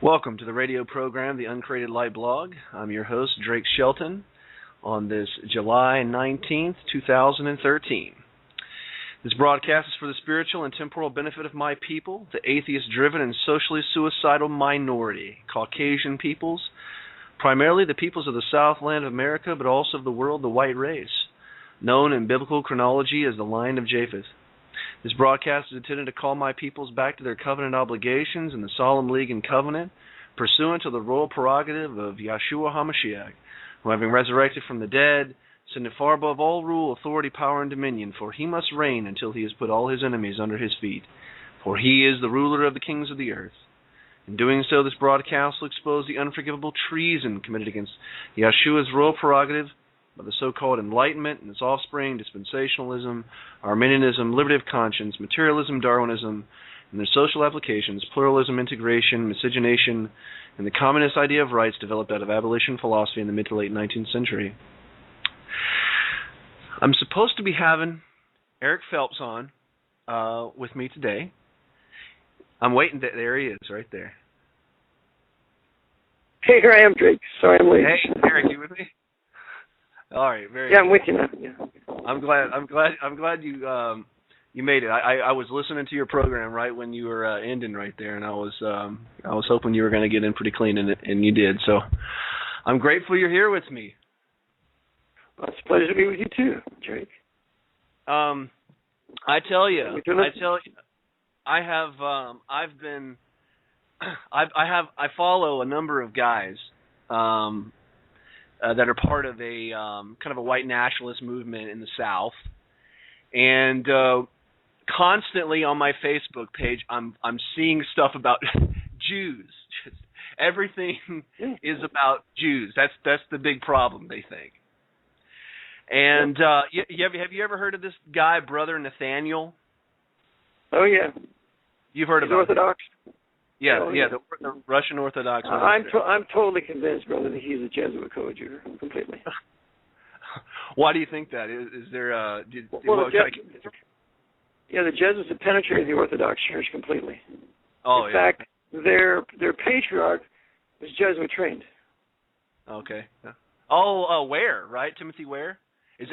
Welcome to the radio program, the Uncreated Light Blog. I'm your host, Drake Shelton, on this July 19th, 2013. This broadcast is for the spiritual and temporal benefit of my people, the atheist-driven and socially suicidal minority, Caucasian peoples, primarily the peoples of the Southland of America, but also of the world, the white race, known in biblical chronology as the line of Japheth. This broadcast is intended to call my peoples back to their covenant obligations in the solemn league and covenant, pursuant to the royal prerogative of Yahshua HaMashiach, who, having resurrected from the dead, ascended far above all rule, authority, power, and dominion, for he must reign until he has put all his enemies under his feet, for he is the ruler of the kings of the earth. In doing so, this broadcast will expose the unforgivable treason committed against Yahshua's royal prerogative by the so-called Enlightenment and its offspring, dispensationalism, Arminianism, liberty of conscience, materialism, Darwinism, and their social applications, pluralism, integration, miscegenation, and the communist idea of rights developed out of abolition philosophy in the mid to late 19th century. I'm supposed to be having Eric Phelps on with me today. I'm waiting. There he is, right there. Hey, here I am, Drake. Sorry I'm late. Hey, Eric, you with me? All right, very Yeah, good. I'm with you now. Yeah. I'm glad you made it. I was listening to your program right when you were ending right there, and I was hoping you were going to get in pretty clean, and you did. So I'm grateful you're here with me. Well, it's a pleasure to be with you too, Drake. I tell you, I follow a number of guys that are part of a kind of a white nationalist movement in the South, and constantly on my Facebook page, I'm seeing stuff about Jews. Just everything is about Jews. That's the big problem, they think. And have you ever heard of this guy, Brother Nathaniel? Oh yeah. You've heard He's about Orthodox. Yeah, the Russian Orthodox. I'm totally convinced, brother, that he's a Jesuit coadjutor, completely. Why do you think that? Is there the Jesuits have penetrated the Orthodox Church completely. Oh, in fact, their patriarch was Jesuit trained. Okay. Oh, Ware, right? Timothy Ware. Is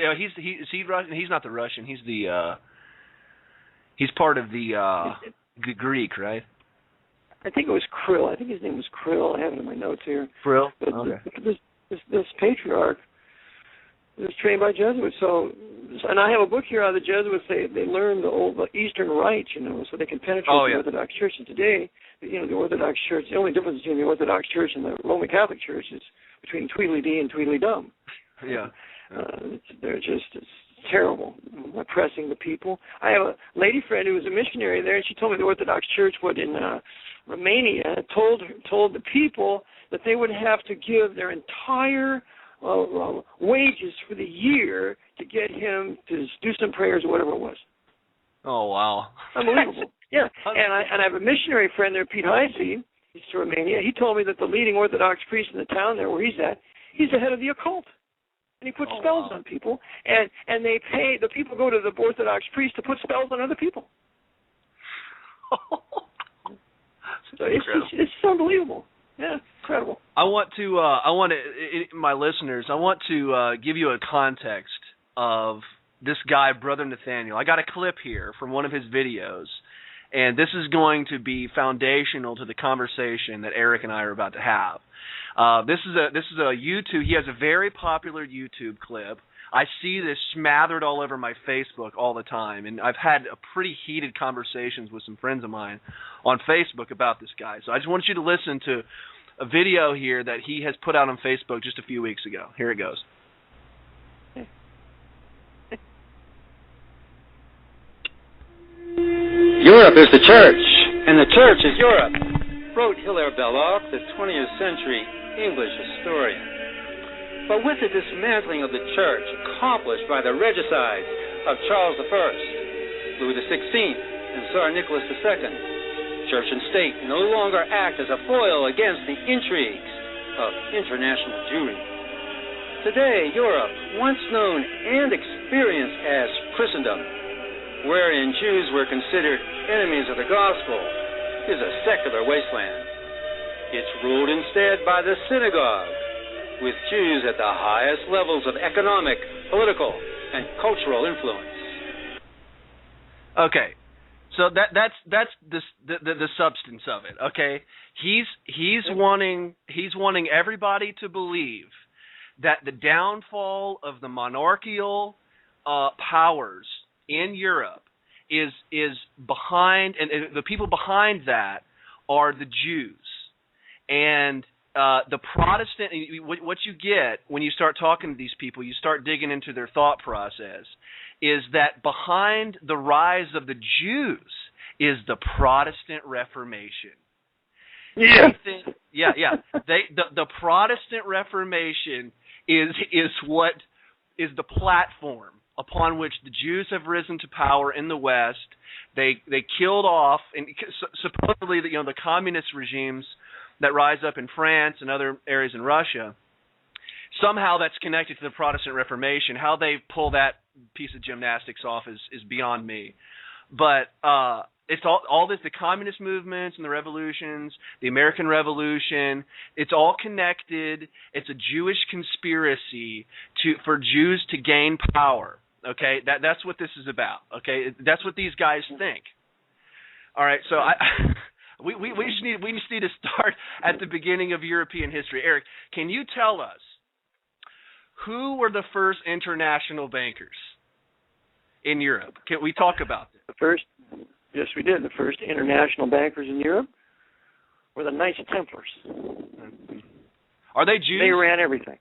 he Russian? He's not the Russian. He's part of the Greek, right? I think it was Krill. I think his name was Krill. I have it in my notes here. Krill? But okay. This patriarch was trained by Jesuits. And I have a book here on the Jesuits. They learned the Eastern Rite, so they can penetrate the Orthodox Church. And today, the Orthodox Church, the only difference between the Orthodox Church and the Roman Catholic Church is between Tweedledee and Tweedledum. Yeah. It's terrible, oppressing the people. I have a lady friend who was a missionary there, and she told me the Orthodox Church in Romania told the people that they would have to give their entire wages for the year to get him to do some prayers or whatever it was. Oh, wow. Unbelievable. Yeah, and I have a missionary friend there, Pete Heisey. He's from Romania. He told me that the leading Orthodox priest in the town there where he's at, he's the head of the occult. And he puts spells on people, and they pay, the people go to the Orthodox priest to put spells on other people. So it's unbelievable. Yeah, incredible. I want my listeners, I want to give you a context of this guy, Brother Nathaniel. I got a clip here from one of his videos, and this is going to be foundational to the conversation that Eric and I are about to have. This is a YouTube. He has a very popular YouTube clip. I see this smothered all over my Facebook all the time, and I've had a pretty heated conversations with some friends of mine on Facebook about this guy. So I just want you to listen to a video here that he has put out on Facebook just a few weeks ago. Here it goes. Europe is the church, and the church is Europe, wrote Hilaire Belloc, the 20th century English historian. But with the dismantling of the church accomplished by the regicides of Charles I, Louis XVI, and Tsar Nicholas II, church and state no longer act as a foil against the intrigues of international Jewry. Today, Europe, once known and experienced as Christendom, wherein Jews were considered enemies of the gospel, is a secular wasteland. It's ruled instead by the synagogue, with Jews at the highest levels of economic, political, and cultural influence. Okay, so that's the substance of it. Okay, he's wanting everybody to believe that the downfall of the monarchical powers in Europe is behind, and the people behind that are the Jews. And the Protestant, what you get when you start talking to these people, you start digging into their thought process, is that behind the rise of the Jews is the Protestant Reformation. Yeah. The Protestant Reformation is what is the platform upon which the Jews have risen to power in the West. They killed off, and supposedly the communist regimes that rise up in France and other areas in Russia. Somehow that's connected to the Protestant Reformation. How they pull that piece of gymnastics off is beyond me. But it's all this, the communist movements and the revolutions, the American Revolution, it's all connected. It's a Jewish conspiracy for Jews to gain power. Okay, that's what this is about. Okay, that's what these guys think. All right, so we just need to start at the beginning of European history. Eric, can you tell us who were the first international bankers in Europe? Can we talk about this? Yes, we did. The first international bankers in Europe were the Knights Templars. Are they Jews? They ran everything.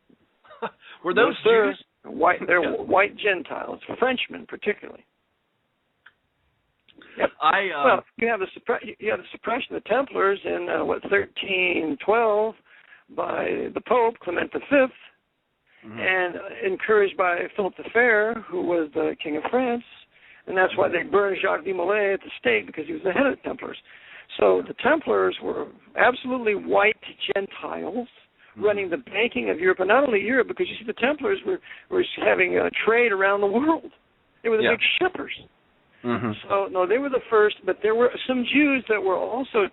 Were those Jews? They're white Gentiles, Frenchmen particularly. Yep. Well, you have the suppression of the Templars in 1312 by the Pope Clement V, and encouraged by Philip the Fair, who was the King of France, and that's why they burned Jacques de Molay at the stake, because he was the head of the Templars. So the Templars were absolutely white Gentiles running the banking of Europe, and not only Europe, because you see the Templars were having a trade around the world. They were the big shippers. So, no, they were the first, but there were some Jews that were also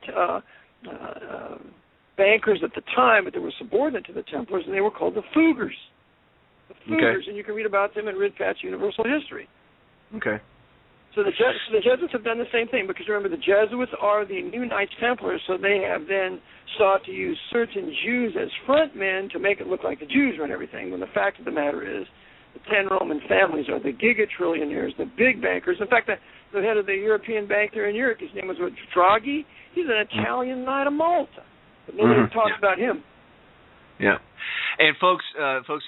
bankers at the time, but they were subordinate to the Templars, and they were called the Fuggers. The Fuggers, and you can read about them in Ridpath's Universal History. Okay. So the Jesuits have done the same thing, because remember, the Jesuits are the new Knights Templars, so they have then sought to use certain Jews as front men to make it look like the Jews run everything, when the fact of the matter is the 10 Roman families are the giga-trillionaires, the big bankers. In fact, the head of the European bank there in Europe, his name was Draghi. He's an Italian Knight of Malta, but nobody talks about him. Yeah. And folks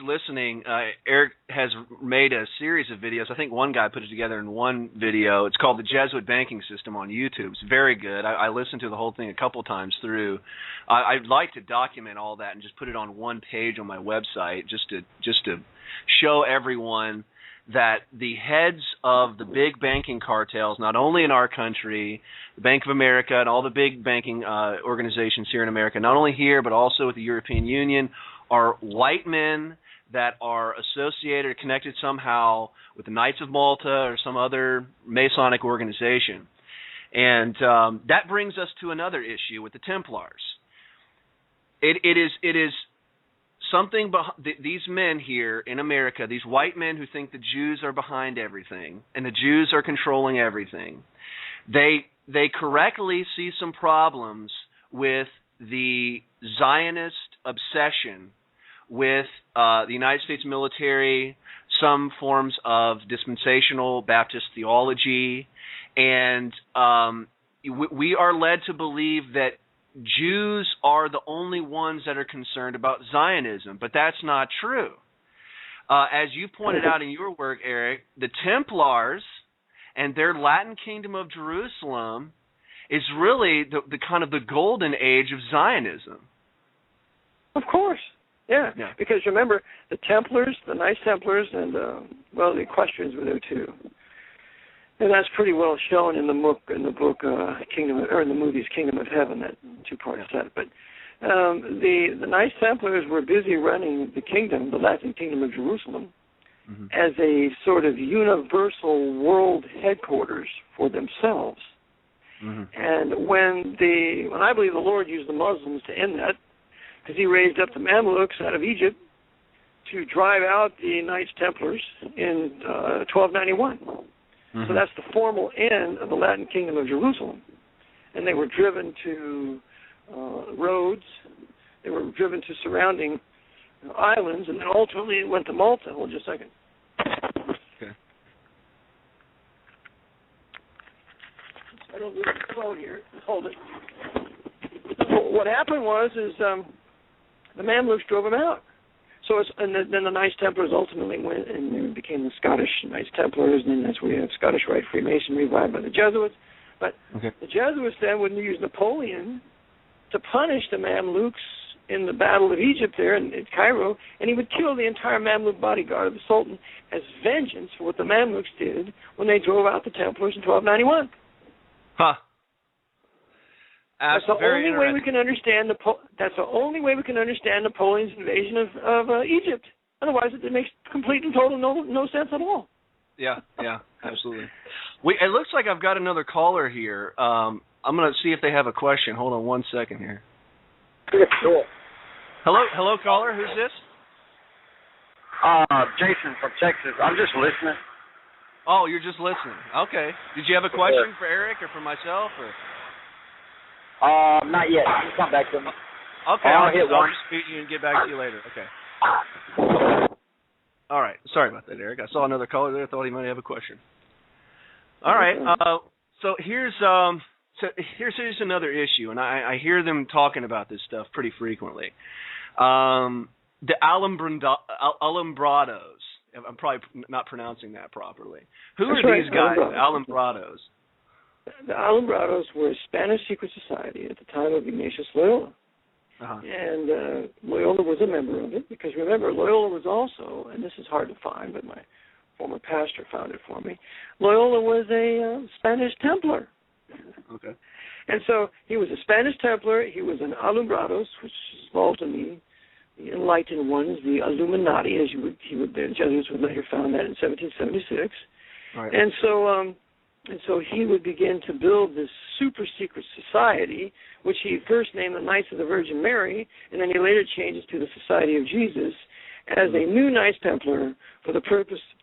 listening, Eric has made a series of videos. I think one guy put it together in one video. It's called The Jesuit Banking System on YouTube. It's very good. I listened to the whole thing a couple times through. I'd like to document all that and just put it on one page on my website just to show everyone that the heads of the big banking cartels, not only in our country, the Bank of America and all the big banking organizations here in America, not only here but also with the European Union, are white men that are associated or connected somehow with the Knights of Malta or some other Masonic organization. And that brings us to another issue with the Templars. It is something these men here in America, these white men who think the Jews are behind everything and the Jews are controlling everything, they correctly see some problems with the Zionist obsession with the United States military, some forms of dispensational Baptist theology, and we are led to believe that Jews are the only ones that are concerned about Zionism, but that's not true. As you pointed out in your work, Eric, the Templars and their Latin Kingdom of Jerusalem is really the kind of the golden age of Zionism. Of course, yeah. Because remember, the Templars, the Knights Templars, and the Equestrians were there too. And that's pretty well shown in the book Kingdom, or in the movies Kingdom of Heaven, that two-part set. But the Knights Templars were busy running the kingdom, the Latin Kingdom of Jerusalem, as a sort of universal world headquarters for themselves. And when I believe the Lord used the Muslims to end that, because he raised up the Mamluks out of Egypt to drive out the Knights Templars in 1291. So that's the formal end of the Latin Kingdom of Jerusalem. And they were driven to Rhodes. They were driven to surrounding islands, and then ultimately it went to Malta. Hold just a second. Okay. I don't lose the phone here. Hold it. What happened was the Mamluks drove them out. So then the Knights Templars ultimately went and they became the Scottish Knights Templars, and then that's where you have Scottish Rite Freemasonry revived by the Jesuits. But the Jesuits then would use Napoleon to punish the Mamluks in the Battle of Egypt there in Cairo, and he would kill the entire Mamluk bodyguard of the Sultan as vengeance for what the Mamluks did when they drove out the Templars in 1291. Huh. That's the only way we can understand Napoleon's invasion of Egypt. Otherwise, it makes complete and total no sense at all. Yeah, absolutely. It looks like I've got another caller here. I'm going to see if they have a question. Hold on one second here. Sure. Hello, caller. Who's this? Jason from Texas. I'm just listening. Oh, you're just listening. Okay. Did you have a question for Eric or for myself? Or? Not yet. You come back to me. Okay, I'll just beat you and get back to you later. Okay. All right. Sorry about that, Eric. I saw another caller there. I thought he might have a question. All right. So here's another issue, and I hear them talking about this stuff pretty frequently. The Alumbrados. I'm probably not pronouncing that properly. Who are these guys, the Alumbrados? The Alumbrados were a Spanish secret society at the time of Ignatius Loyola. And Loyola was a member of it, because remember, Loyola was also, and this is hard to find, but my former pastor found it for me, Loyola was a Spanish Templar. Okay. And so he was a Spanish Templar, he was an Alumbrados, which involved in the enlightened ones, the Illuminati, as the Jesuits would later found that in 1776. Right. And so he would begin to build this super secret society, which he first named the Knights of the Virgin Mary, and then he later changes to the Society of Jesus as a new Knights Templar for the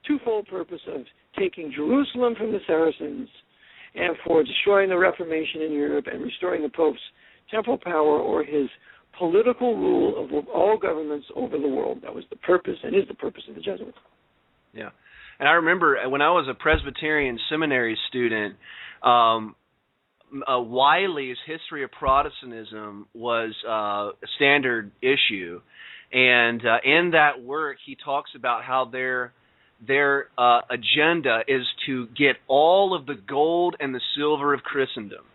twofold purpose of taking Jerusalem from the Saracens and for destroying the Reformation in Europe and restoring the Pope's temporal power or his political rule of all governments over the world. That was the purpose and is the purpose of the Jesuits. Yeah. And I remember when I was a Presbyterian seminary student, Wiley's History of Protestantism was a standard issue. And in that work, he talks about how their agenda is to get all of the gold and the silver of Christendom.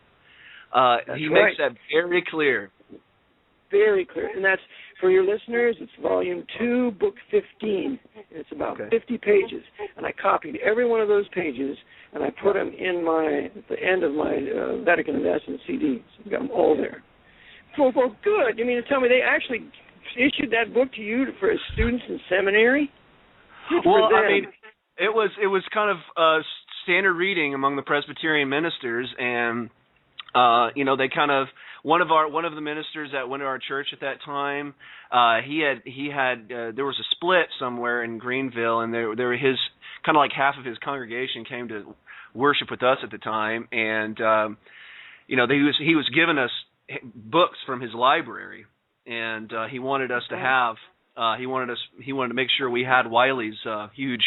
He makes that very clear. Very clear. And that's, for your listeners, it's volume 2, book 15. It's about 50 pages. And I copied every one of those pages, and I put them at the end of my Vatican Investment CDs. I've got them all there. Well, good. You mean to tell me they actually issued that book to you for students in seminary? Well, I mean, it was kind of standard reading among the Presbyterian ministers, and they kind of one of the ministers that went to our church at that time, he had there was a split somewhere in Greenville, and there his kind of like half of his congregation came to worship with us at the time, and he was giving us books from his library, and he wanted us to have he wanted to make sure we had Wiley's huge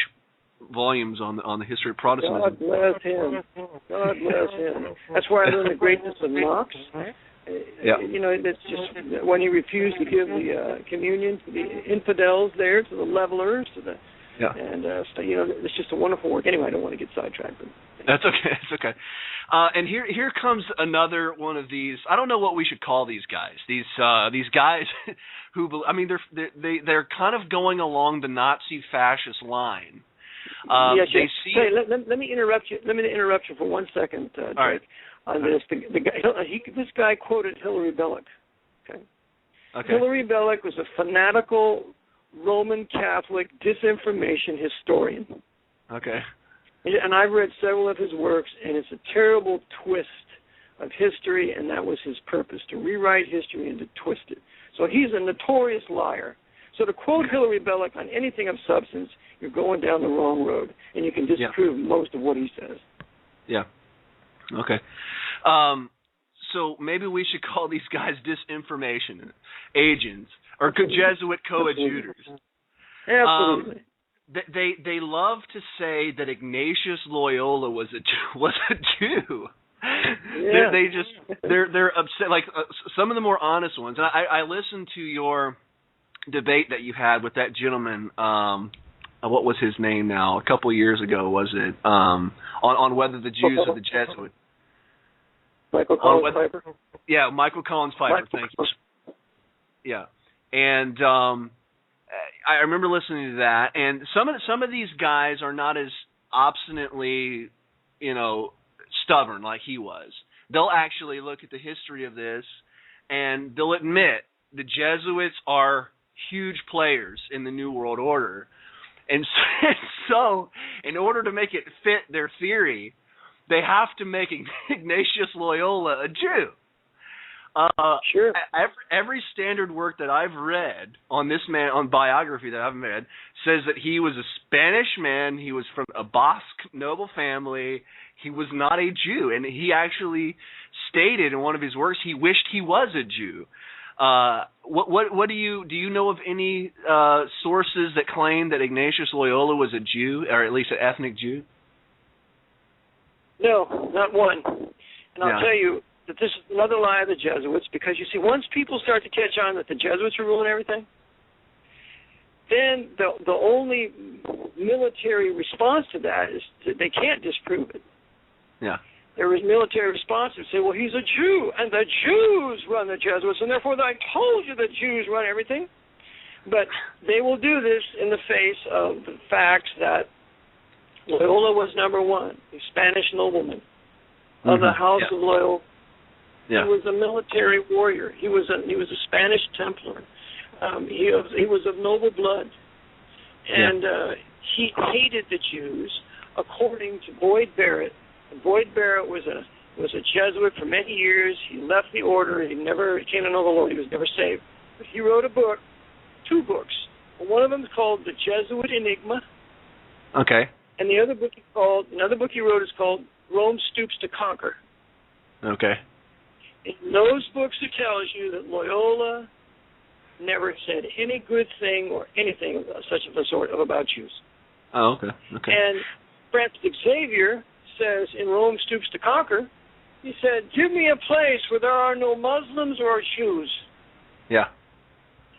volumes on the history of Protestantism. God bless him. God bless him. That's why I learned the greatness of Knox. Yeah. That's just when he refused to give the communion to the infidels there, to the levelers, to the and it's just a wonderful work. Anyway, I don't want to get sidetracked. That's okay. It's okay. And here comes another one of these. I don't know what we should call these guys. These guys who, I mean, they're kind of going along the Nazi fascist line. Yes. Hey, let me interrupt you. Let me interrupt you for 1 second, Drake. All right. On this, this guy quoted Hilary Belloc. Okay. Hilary Belloc was a fanatical Roman Catholic disinformation historian. Okay. And I've read several of his works, and it's a terrible twist of history, and that was his purpose, to rewrite history and to twist it. So he's a notorious liar. So to quote Hilary Belloc on anything of substance, you're going down the wrong road, and you can disprove most of what he says. Yeah. Okay. So maybe we should call these guys disinformation agents or Jesuit coadjutors. Absolutely. They love to say that Ignatius Loyola was a Jew. Yeah. They're upset. Like some of the more honest ones. And I listened to your debate that you had with that gentleman. What was his name now? A couple of years ago, was it? On whether the Jews are the Jesuits. Michael Collins Piper? Yeah, Michael Collins Piper, thank you. Yeah. And I remember listening to that, and some of these guys are not as obstinately, stubborn like he was. They'll actually look at the history of this, and they'll admit the Jesuits are huge players in the New World Order. And so in order to make it fit their theory, they have to make Ignatius Loyola a Jew. Sure. Every standard work that I've read on this man, on biography that I've read, says that he was a Spanish man. He was from a Basque noble family. He was not a Jew, and he actually stated in one of his works he wished he was a Jew. What do you know of any sources that claim that Ignatius Loyola was a Jew, or at least an ethnic Jew? No, not one. And I'll tell you that this is another lie of the Jesuits, because you see, once people start to catch on that the Jesuits are ruling everything, then the only military response to that is that they can't disprove it. Yeah. There was military response to say, well, he's a Jew, and the Jews run the Jesuits, and therefore I told you the Jews run everything. But they will do this in the face of the facts that Loyola was number one, a Spanish nobleman of the House of Loyola. Yeah. He was a military warrior. He was a Spanish Templar. He was of noble blood, and he hated the Jews, according to Boyd Barrett. And Boyd Barrett was a Jesuit for many years. He left the order. He came to know the Lord. He was never saved. But he wrote a book, 2 books. One of them is called The Jesuit Enigma. Okay. And another book he wrote is called Rome Stoops to Conquer. Okay. In those books, it tells you that Loyola never said any good thing or anything of such of the sort about Jews. Oh, okay. Okay. And Francis Xavier says in Rome Stoops to Conquer, he said, give me a place where there are no Muslims or Jews. Yeah.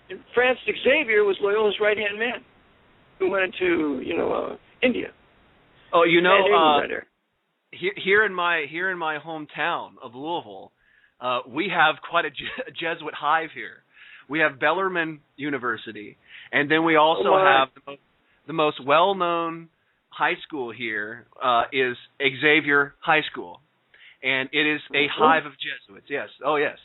And Francis Xavier was Loyola's right-hand man who went to, India. Oh, here in my hometown of Louisville, we have quite a Jesuit hive here. We have Bellarmine University, and then we also have the most well-known high school here is Xavier High School, and it is a hive of Jesuits. Yes, oh yes.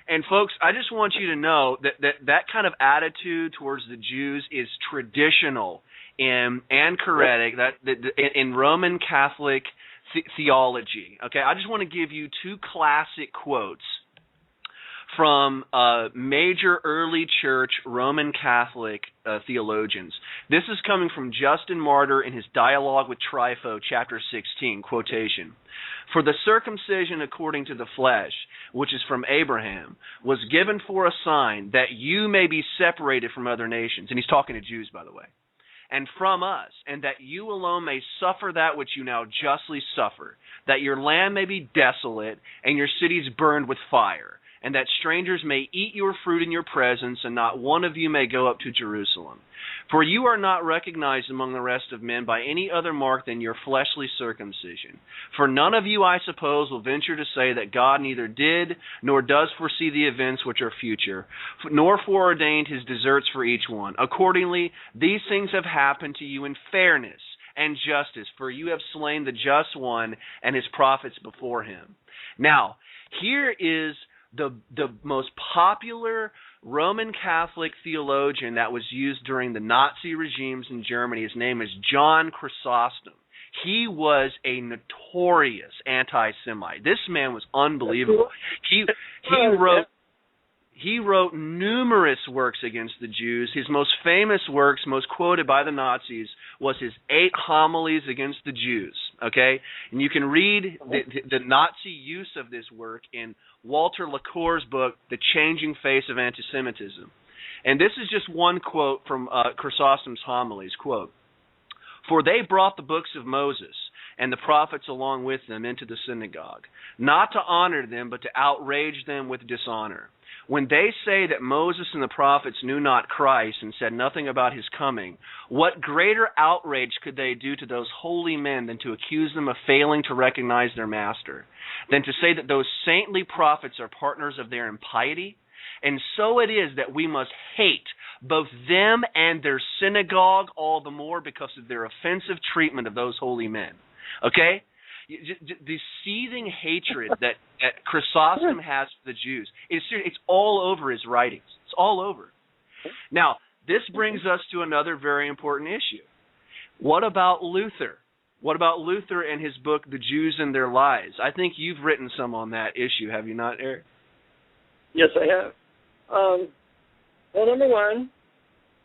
And folks, I just want you to know that kind of attitude towards the Jews is traditional and anchoretic in Roman Catholic theology. Okay, I just want to give you 2 classic quotes from major early church Roman Catholic theologians. This is coming from Justin Martyr in his Dialogue with Trypho, chapter 16, quotation. For the circumcision according to the flesh, which is from Abraham, was given for a sign that you may be separated from other nations. And he's talking to Jews, by the way. And from us, and that you alone may suffer that which you now justly suffer, that your land may be desolate, and your cities burned with fire, and that strangers may eat your fruit in your presence, and not one of you may go up to Jerusalem. For you are not recognized among the rest of men by any other mark than your fleshly circumcision. For none of you, I suppose, will venture to say that God neither did nor does foresee the events which are future, nor foreordained his deserts for each one. Accordingly, these things have happened to you in fairness and justice, for you have slain the just one and his prophets before him. Now, here is the most popular Roman Catholic theologian that was used during the Nazi regimes in Germany. His name is John Chrysostom. He was a notorious anti-Semite. This man was unbelievable. He wrote numerous works against the Jews. His most famous works, most quoted by the Nazis, was his 8 homilies against the Jews. Okay, and you can read the Nazi use of this work in Walter LaCour's book, The Changing Face of Anti-Semitism. And this is just one quote from Chrysostom's homilies. Quote, "For they brought the books of Moses and the prophets along with them into the synagogue, not to honor them, but to outrage them with dishonor. When they say that Moses and the prophets knew not Christ and said nothing about his coming, what greater outrage could they do to those holy men than to accuse them of failing to recognize their master, than to say that those saintly prophets are partners of their impiety? And so it is that we must hate both them and their synagogue all the more because of their offensive treatment of those holy men." Okay? The seething hatred that Chrysostom has for the Jews, it's all over his writings. It's all over. Now, this brings us to another very important issue. What about Luther? What about Luther and his book, The Jews and Their Lies? I think you've written some on that issue, have you not, Eric? Yes, I have. Well, number one,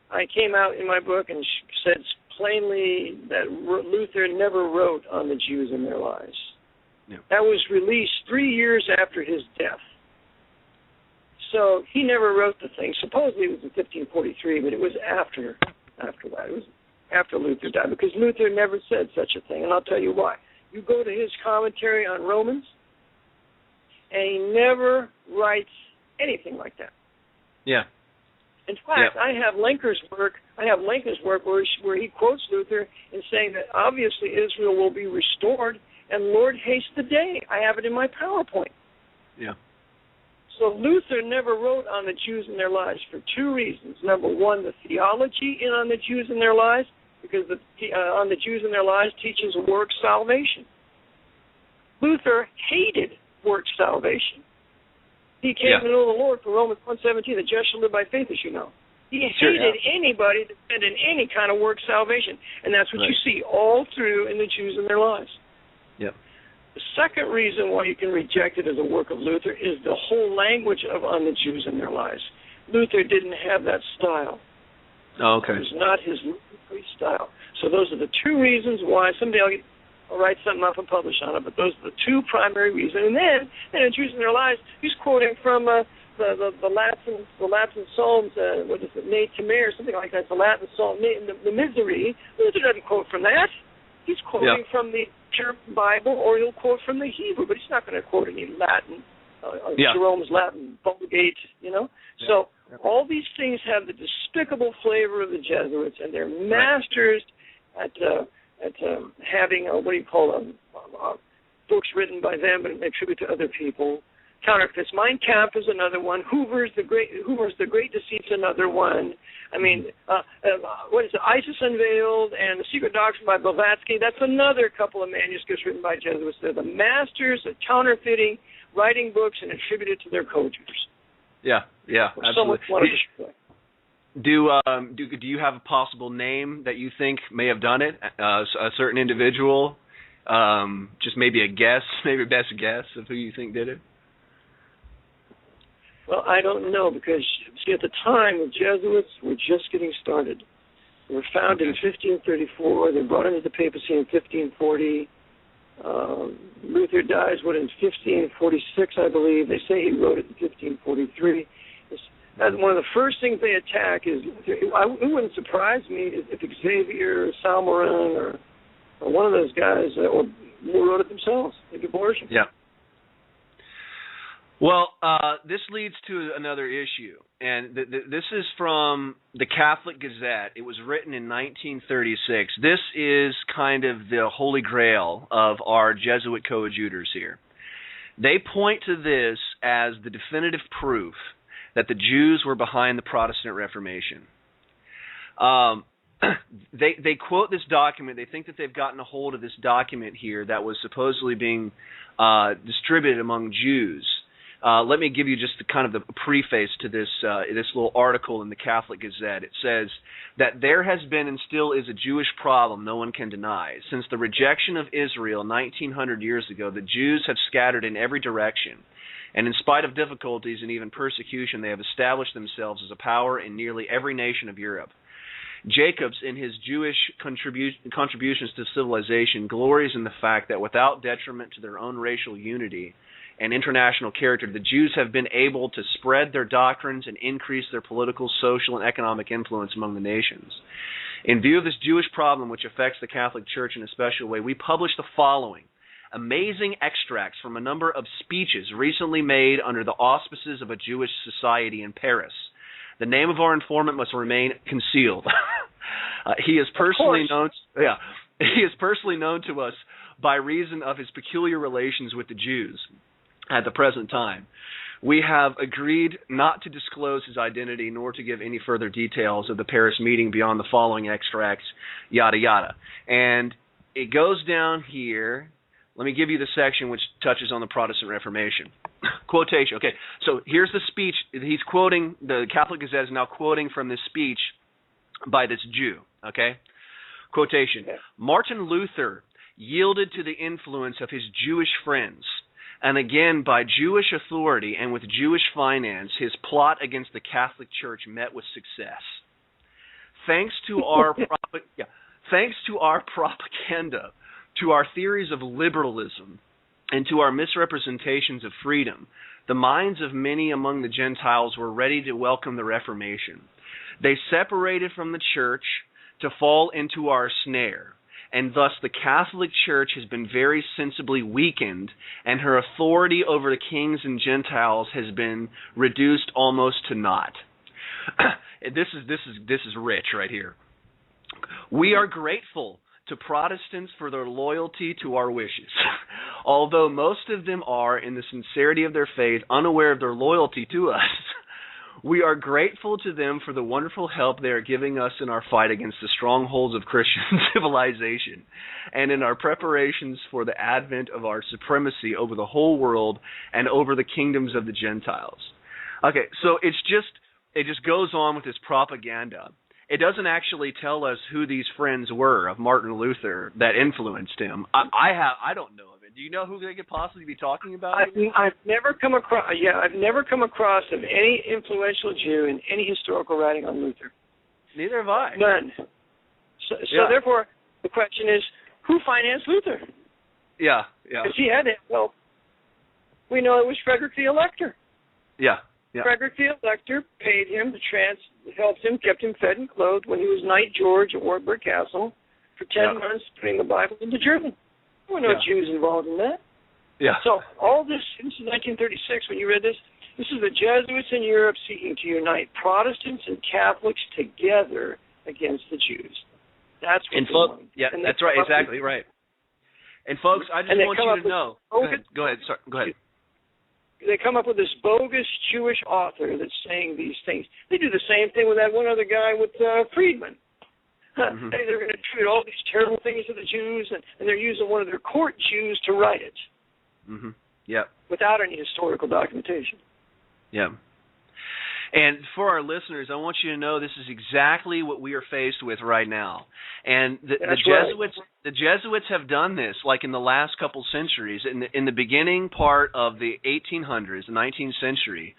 I came out in my book and said plainly that Luther never wrote on the Jews and their lies. Yeah. That was released 3 years after his death. So he never wrote the thing. Supposedly it was in 1543, but it was after that. It was after Luther died, because Luther never said such a thing, and I'll tell you why. You go to his commentary on Romans, and he never writes anything like that. Yeah. In fact, I have Lenker's work where he quotes Luther in saying that obviously Israel will be restored, and Lord haste the day. I have it in my PowerPoint. Yeah. So Luther never wrote on the Jews and their lies for 2 reasons. Number one, the theology on the Jews and their lies, because on the Jews and their lies teaches work salvation. Luther hated work salvation. He came to know the Lord for Romans 1:17, the just shall live by faith, as you know. He hated anybody that did in any kind of work salvation. And that's what you see all through in the Jews and their lies. Yep. The second reason why you can reject it as a work of Luther is the whole language of on the Jews and their lies. Luther didn't have that style. Oh, okay. It was not his Luther style. So those are the 2 reasons why. Someday I'll write something up and publish on it, but those are the 2 primary reasons. And then in Jews and Their Lies, he's quoting from the Latin Psalms, what is it, Ne Temer, something like that. It's the Latin Psalm, the Misery. Luther doesn't quote from that. He's quoting from the German Bible, or he'll quote from the Hebrew, but he's not going to quote any Latin, Jerome's Latin Vulgate, you know. Yeah. So all these things have the despicable flavor of the Jesuits, and they're masters at having books written by them and attributed to other people. Counterfeits. Mein Kampf is another one. Hoover's the Great Deceit's another one. I mean, what is it? ISIS Unveiled and The Secret Doctrine by Blavatsky. That's another couple of manuscripts written by Jesuits. They're the masters at counterfeiting, writing books, and attributed to their co-authors. Yeah, absolutely. Do you have a possible name that you think may have done it? A certain individual? Just maybe a guess, maybe best guess of who you think did it? Well, I don't know, because, see, at the time, the Jesuits were just getting started. They were founded in 1534. They brought into the papacy in 1540. Luther dies, in 1546, I believe. They say he wrote it in 1543. One of the first things they attack is Luther. It wouldn't surprise me if Xavier or Salmeron or one of those guys wrote it themselves, like abortion. Yeah. Well, this leads to another issue, and this is from the Catholic Gazette. It was written in 1936. This is kind of the holy grail of our Jesuit coadjutors here. They point to this as the definitive proof that the Jews were behind the Protestant Reformation. They quote this document. They think that they've gotten a hold of this document here that was supposedly being distributed among Jews. let me give you just kind of the preface to this little article in the Catholic Gazette. It says that there has been and still is a Jewish problem no one can deny. Since the rejection of Israel 1,900 years ago, the Jews have scattered in every direction. And in spite of difficulties and even persecution, they have established themselves as a power in nearly every nation of Europe. Jacobs, in his Jewish contributions to civilization, glories in the fact that without detriment to their own racial unity and international character, the Jews have been able to spread their doctrines and increase their political, social, and economic influence among the nations. In view of this Jewish problem, which affects the Catholic Church in a special way, we publish the following amazing extracts from a number of speeches recently made under the auspices of a Jewish society in Paris. The name of our informant must remain concealed. He is personally known. He is personally known to us by reason of his peculiar relations with the Jews at the present time. We have agreed not to disclose his identity nor to give any further details of the Paris meeting beyond the following extracts, yada yada. And it goes down here. Let me give you the section which touches on the Protestant Reformation. Quotation. Okay, so here's the speech. He's quoting, the Catholic Gazette is now quoting from this speech by this Jew. Okay? Quotation. Martin Luther yielded to the influence of his Jewish friends, and again by Jewish authority and with Jewish finance, his plot against the Catholic Church met with success. Thanks to our propaganda, to our theories of liberalism, and to our misrepresentations of freedom, the minds of many among the Gentiles were ready to welcome the Reformation. They separated from the Church to fall into our snare, and thus the Catholic Church has been very sensibly weakened, and her authority over the kings and Gentiles has been reduced almost to naught. This is rich right here. We are grateful to Protestants for their loyalty to our wishes. Although most of them are, in the sincerity of their faith, unaware of their loyalty to us, we are grateful to them for the wonderful help they are giving us in our fight against the strongholds of Christian civilization and in our preparations for the advent of our supremacy over the whole world and over the kingdoms of the Gentiles. Okay, so it just goes on with this propaganda. It doesn't actually tell us who these friends were of Martin Luther that influenced him. I don't know of it. Do you know who they could possibly be talking about? I've never come across of any influential Jew in any historical writing on Luther. Neither have I. None. So therefore, the question is, who financed Luther? Yeah. Because he had it. Well, we know it was Frederick the Elector. Yeah. Frederick the Elector paid him, helped him, kept him fed and clothed when he was Knight George at Wartburg Castle for 10 months, putting the Bible into German. There were no Jews involved in that. Yeah. So all this is 1936 when you read this. This is the Jesuits in Europe seeking to unite Protestants and Catholics together against the Jews. That's what they want. Yeah, that's right. Exactly right. And folks, I just want you to know. Go ahead. Sorry, go ahead. They come up with this bogus Jewish author that's saying these things. They do the same thing with that one other guy with Friedman. Mm-hmm. They're going to attribute all these terrible things to the Jews, and they're using one of their court Jews to write it. Mm-hmm. Yeah. Without any historical documentation. Yeah. And for our listeners, I want you to know this is exactly what we are faced with right now. And the Jesuits have done this, like in the last couple centuries. In the beginning part of the 1800s, the 19th century,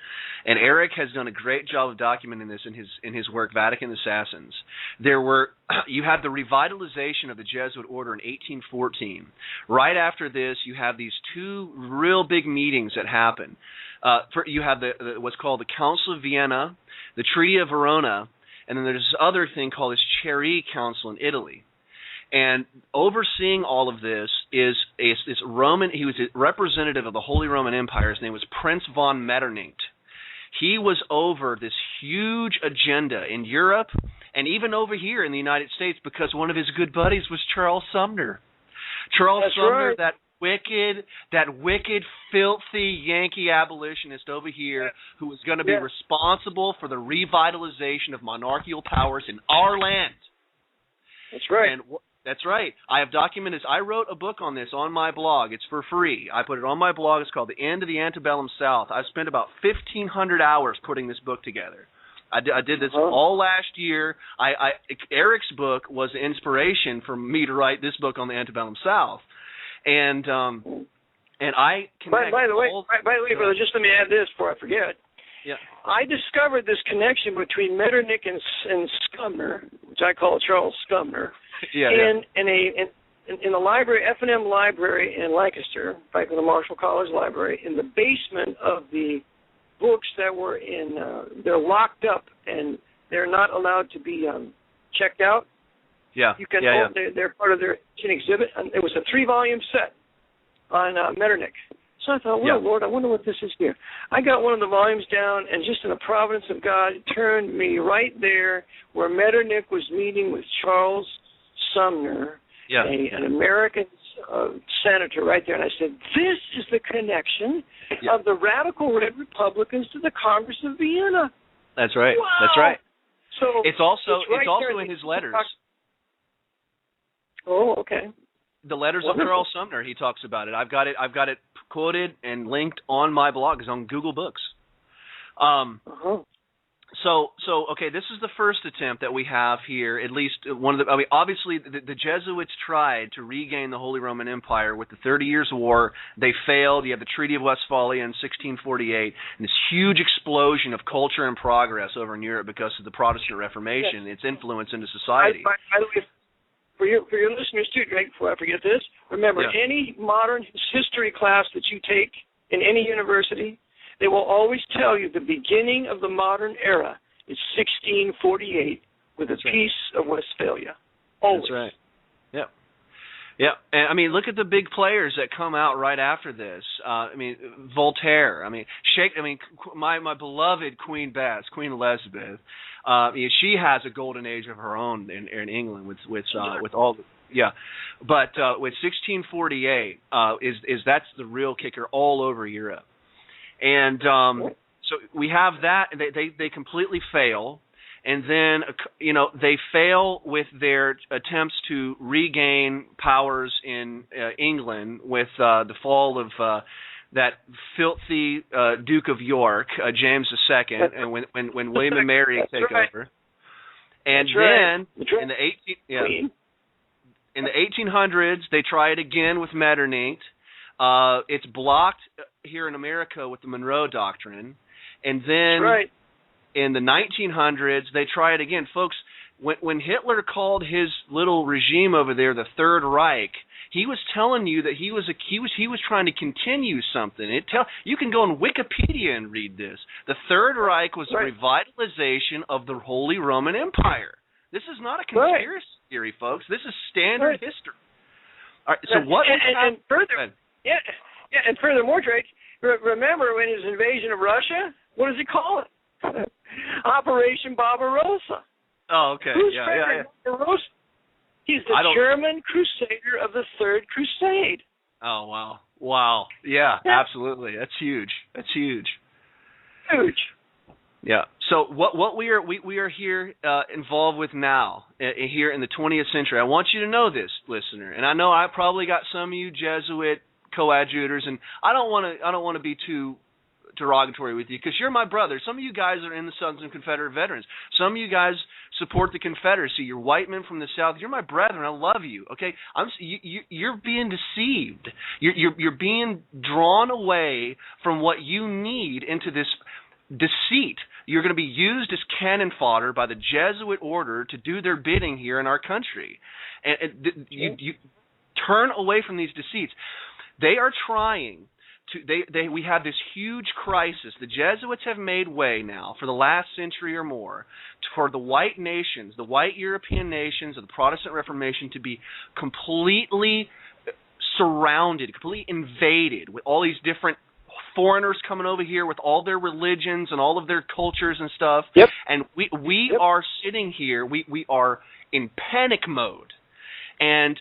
and Eric has done a great job of documenting this in his work, Vatican Assassins. You have the revitalization of the Jesuit order in 1814. Right after this, you have these two real big meetings that happen. You have what's called the Council of Vienna, the Treaty of Verona, and then there's this other thing called this Cherry Council in Italy. And overseeing all of this is this Roman. He was a representative of the Holy Roman Empire. His name was Prince von Metternich. He was over this huge agenda in Europe and even over here in the United States because one of his good buddies was Charles Sumner. Charles Sumner, right. That wicked, filthy Yankee abolitionist over here who was going to be responsible for the revitalization of monarchical powers in our land. That's right. That's right. I have documented this. I wrote a book on this on my blog. It's for free. I put it on my blog. It's called The End of the Antebellum South. I've spent about 1,500 hours putting this book together. I did this all last year. Eric's book was the inspiration for me to write this book on the Antebellum South. And I connect. By the way, brother, just let me add this before I forget. Yeah. I discovered this connection between Metternich and Scumner, which I call Charles Scumner, in the library, F&M Library in Lancaster, Franklin and Marshall College Library, in the basement of the books that were in. They're locked up and they're not allowed to be checked out. Yeah. You can. They're part of their exhibit. And it was a 3-volume set on Metternich. So I thought, well, Lord, I wonder what this is here. I got one of the volumes down, and just in the providence of God, it turned me right there where Metternich was meeting with Charles Sumner, an American senator right there. And I said, this is the connection of the radical Red Republicans to the Congress of Vienna. That's right. Wow. That's right. So it's also in his letters. Oh, okay. The letters of Charles Sumner, he talks about it. I've got it quoted and linked on my blog. It's on Google Books. So okay, this is the first attempt that we have here. At least one of the. I mean, obviously the Jesuits tried to regain the Holy Roman Empire with the 30 Years' War. They failed. You have the Treaty of Westphalia in 1648, and this huge explosion of culture and progress over in Europe because of the Protestant Reformation, its influence into society. By the way, for your listeners too, Greg, before I forget this, remember, any modern history class that you take in any university, they will always tell you the beginning of the modern era is 1648 with the Peace of Westphalia. Always. That's right. Yep. Yeah, and I mean, look at the big players that come out right after this. I mean, Voltaire. I mean, my beloved Queen Elizabeth. She has a golden age of her own in England with all. But with 1648 that's the real kicker all over Europe, and so we have that. They completely fail. And then, they fail with their attempts to regain powers in England with the fall of that filthy Duke of York, James II, and when William and Mary take over. And then in the 1800s, they try it again with Metternich. It's blocked here in America with the Monroe Doctrine, and then. In the 1900s, they try it again. Folks, when Hitler called his little regime over there the Third Reich, he was telling you that he was trying to continue something. You can go on Wikipedia and read this. The Third Reich was a revitalization of the Holy Roman Empire. This is not a conspiracy theory, folks. This is standard history. All right, so what? And furthermore, Drake, remember when his invasion of Russia? What does he call it? Operation Barbarossa. Oh, okay. Who's Frederick Barbarossa? He's the German crusader of the Third Crusade. Oh, wow. Wow. Yeah, absolutely. That's huge. Huge. Yeah. So what we are here involved with now here in the 20th century. I want you to know this, listener, and I know I probably got some of you Jesuit coadjutors, and I don't want to be too derogatory with you because you're my brother. Some of you guys are in the Sons of Confederate Veterans. Some of you guys support the Confederacy. You're white men from the South. You're my brethren. I love you. Okay, you're being deceived. You're being drawn away from what you need into this deceit. You're going to be used as cannon fodder by the Jesuit order to do their bidding here in our country, and you turn away from these deceits. They are trying. We have this huge crisis. The Jesuits have made way now for the last century or more for the white nations, the white European nations of the Protestant Reformation to be completely surrounded, completely invaded with all these different foreigners coming over here with all their religions and all of their cultures and stuff. Yep. And we are sitting here, we are in panic mode. And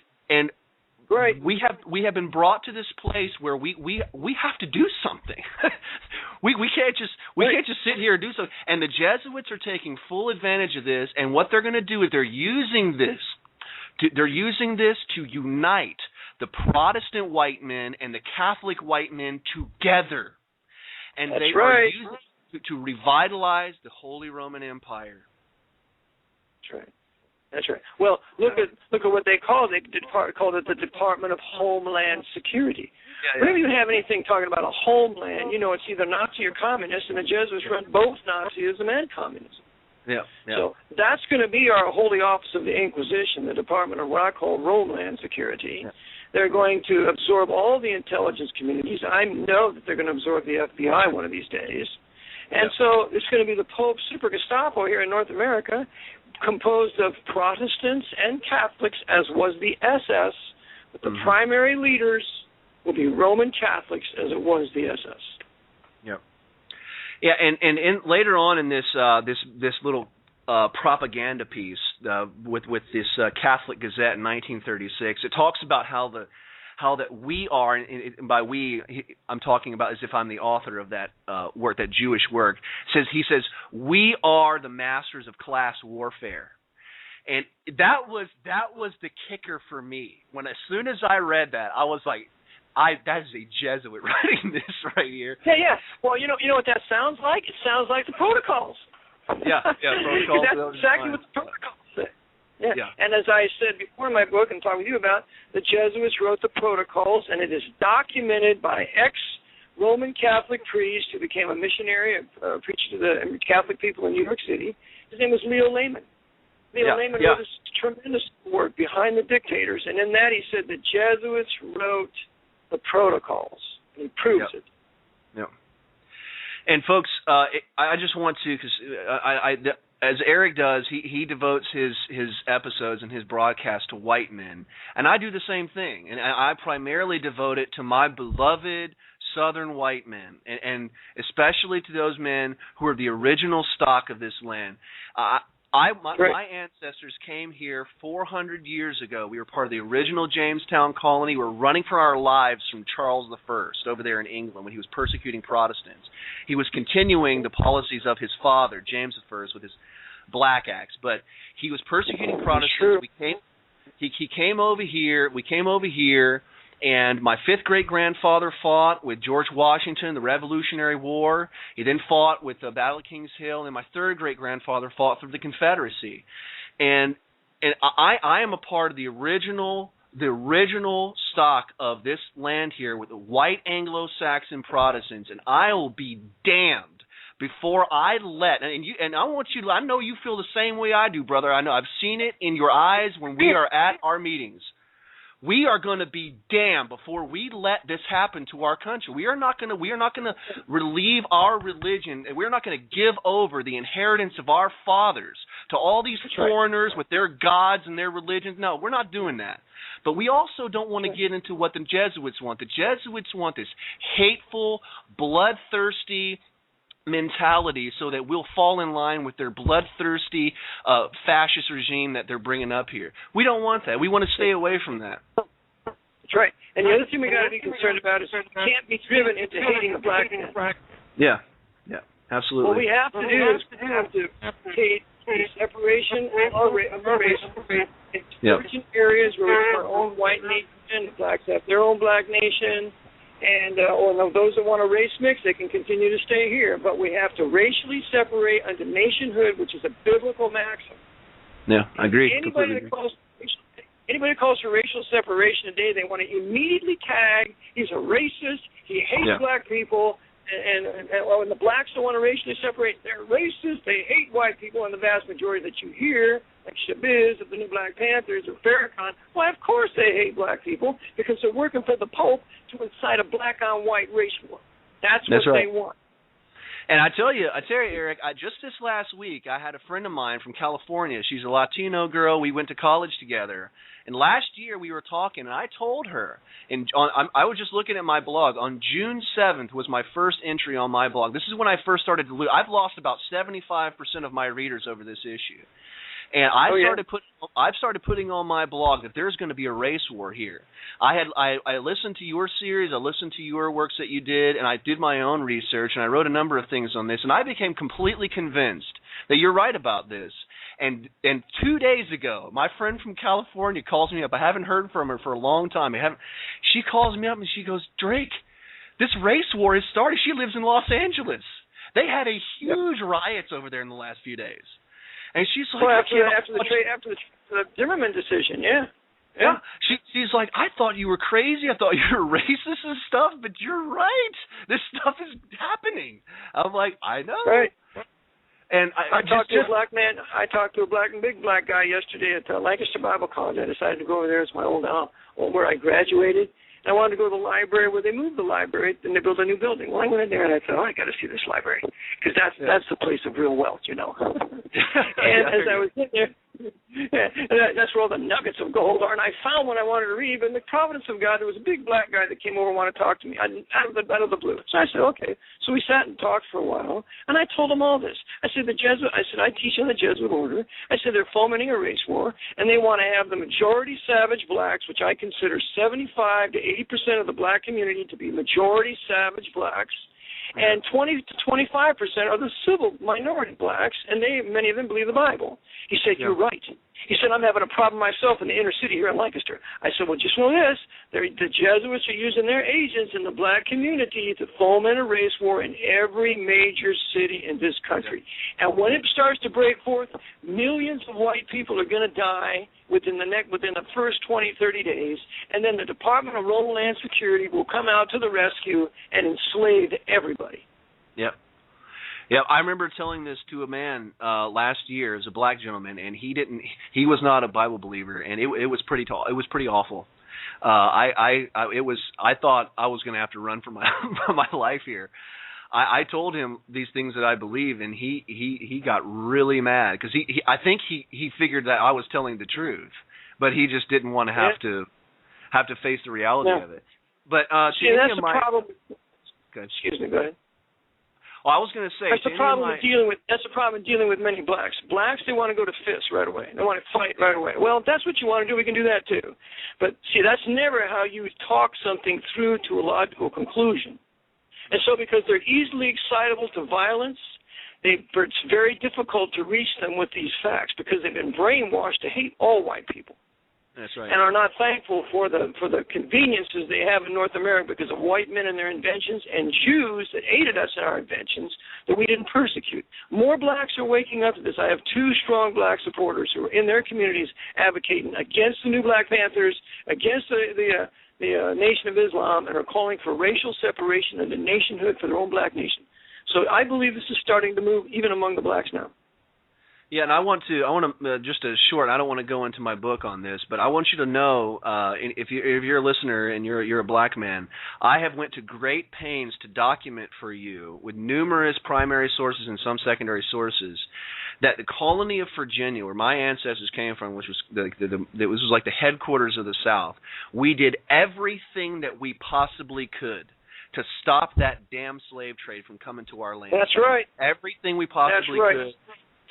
right. We have been brought to this place where we have to do something. we can't just sit here and do something. And the Jesuits are taking full advantage of this. And what they're going to do is they're using this they're using this to unite the Protestant white men and the Catholic white men together. And That's they right. are using it to revitalize the Holy Roman Empire. That's right. That's right. Well, look at what they call it. They called it the Department of Homeland Security. Whenever you have anything talking about a homeland, you know it's either Nazi or communist, and the Jesuits run both Nazism and communism. Yeah. So that's going to be our Holy Office of the Inquisition, the Department of what I call Homeland Security. Yeah. They're going to absorb all the intelligence communities. I know that they're going to absorb the FBI one of these days. And so it's going to be the Pope's Super Gestapo here in North America, composed of Protestants and Catholics, as was the SS, but the primary leaders will be Roman Catholics, as it was the SS. Yep. Yeah, and later on in this little propaganda piece with this Catholic Gazette in 1936, it talks about how that we are, and by we I'm talking about as if I'm the author of that work, that Jewish work. He says we are the masters of class warfare, and that was the kicker for me. When as soon as I read that, I was like, that is a Jesuit writing this right here. Yeah. Well, you know what that sounds like? It sounds like the Protocols. Yeah, Protocols. That's exactly what the Protocols say. Yeah. And as I said before in my book and talked with you about, the Jesuits wrote the Protocols, and it is documented by ex-Roman Catholic priest who became a missionary, a preacher to the Catholic people in New York City. His name was Leo Lehman. Leo Lehman wrote this tremendous work, Behind the Dictators, and in that he said the Jesuits wrote the Protocols, and he proves it. Yeah. And folks, I just want to, because as Eric does, he devotes his episodes and his broadcasts to white men, and I do the same thing. And I primarily devote it to my beloved Southern white men, and especially to those men who are the original stock of this land. My ancestors came here 400 years ago. We were part of the original Jamestown colony. We were running for our lives from Charles I over there in England when he was persecuting Protestants. He was continuing the policies of his father, James I, with his Black Acts, but he was persecuting Protestants. He came over here. We came over here. And my fifth great-grandfather fought with George Washington in the Revolutionary War. He then fought with the Battle of Kings Hill. And my third great-grandfather fought for the Confederacy. And I am a part of the original stock of this land here with the white Anglo-Saxon Protestants. And I will be damned before I let, and I want you to, I know you feel the same way I do, brother. I know I've seen it in your eyes when we are at our meetings. We are going to be damned before we let this happen to our country. We are not going to relieve our religion, and we're not going to give over the inheritance of our fathers to all these foreigners with their gods and their religions. No, we're not doing that. But we also don't want to get into what the Jesuits want. The Jesuits want this hateful, bloodthirsty mentality so that we'll fall in line with their bloodthirsty fascist regime that they're bringing up here. We don't want that. We want to stay away from that. That's right. And the other thing we got to be concerned about is we can't be driven into hating the black man. Yeah, absolutely. What we have to do is we have to hate the separation of our race in certain areas where we have our own white nation, the blacks have their own black nation. And or those that want to race mix, they can continue to stay here. But we have to racially separate under nationhood, which is a biblical maxim. Yeah, I agree. Anybody that calls for racial separation today, they want to immediately tag, he's a racist, he hates black people, and the blacks don't want to racially separate. They're racist, they hate white people, and the vast majority that you hear, like Shabiz of the New Black Panthers or Farrakhan, well, of course they hate black people because they're working for the Pope to incite a black-on-white race war. That's what they want. And I tell you, Eric, just this last week, I had a friend of mine from California. She's a Latino girl. We went to college together. And last year we were talking, and I told her, and I was just looking at my blog. On June 7th was my first entry on my blog. This is when I first started to lose. I've lost about 75% of my readers over this issue. And I've started putting on my blog that there's going to be a race war here. I listened to your series, I listened to your works that you did, and I did my own research, and I wrote a number of things on this, and I became completely convinced that you're right about this. And 2 days ago, my friend from California calls me up. I haven't heard from her for a long time. She calls me up and she goes, Drake, this race war has started. She lives in Los Angeles. They had a huge riots over there in the last few days. And she's like, after the Zimmerman decision, yeah. She's like, I thought you were crazy. I thought you were racist and stuff, but you're right. This stuff is happening. I'm like, I know. Right. And I talked to a black man. I talked to a big black guy yesterday at Lancaster Bible College. I decided to go over there. It's my old where I graduated. And I wanted to go to the library where they moved the library and they built a new building. Well, I went in there and I thought, I got to see this library because that's the place of real wealth, And as I was sitting there, that's where all the nuggets of gold are. And I found what I wanted to read. But in the providence of God, there was a big black guy that came over and wanted to talk to me out of the blue. So I said, okay. So we sat and talked for a while, and I told him all this. I said, I teach in the Jesuit order. I said, they're fomenting a race war, and they want to have the majority savage blacks, which I consider 75 to 80% of the black community to be majority savage blacks. And 20 to 25% are the civil minority blacks, and many of them believe the Bible. He said, You're right. He said, I'm having a problem myself in the inner city here in Lancaster. I said, well, just know this. The Jesuits are using their agents in the black community to foment a race war in every major city in this country. And when it starts to break forth, millions of white people are going to die within the first 20, 30 days, and then the Department of Homeland Security will come out to the rescue and enslave everybody. Yep. Yeah, I remember telling this to a man last year as a black gentleman, and he was not a Bible believer, and it was pretty tall. It was pretty awful. I thought I was going to have to run for my for my life here. I told him these things that I believe, and he got really mad because I think he figured that I was telling the truth, but he just didn't want to have to face the reality of it. But that's the problem. Good. Excuse me. Go ahead. Well, I was going to say that's the problem in dealing with many blacks. Blacks, they want to go to fists right away. They want to fight right away. Well, if that's what you want to do, we can do that too. But see, that's never how you talk something through to a logical conclusion. And so, because they're easily excitable to violence, it's very difficult to reach them with these facts because they've been brainwashed to hate all white people. That's right. And are not thankful for the conveniences they have in North America because of white men and their inventions and Jews that aided us in our inventions that we didn't persecute. More blacks are waking up to this. I have two strong black supporters who are in their communities advocating against the new Black Panthers, against the Nation of Islam, and are calling for racial separation and the nationhood for their own black nation. So I believe this is starting to move even among the blacks now. Yeah, and I want to just a short. I don't want to go into my book on this, but I want you to know, if you're a listener and you're a black man, I have went to great pains to document for you with numerous primary sources and some secondary sources that the colony of Virginia, where my ancestors came from, which was it was like the headquarters of the South, we did everything that we possibly could to stop that damn slave trade from coming to our land. That's right. Everything we possibly could.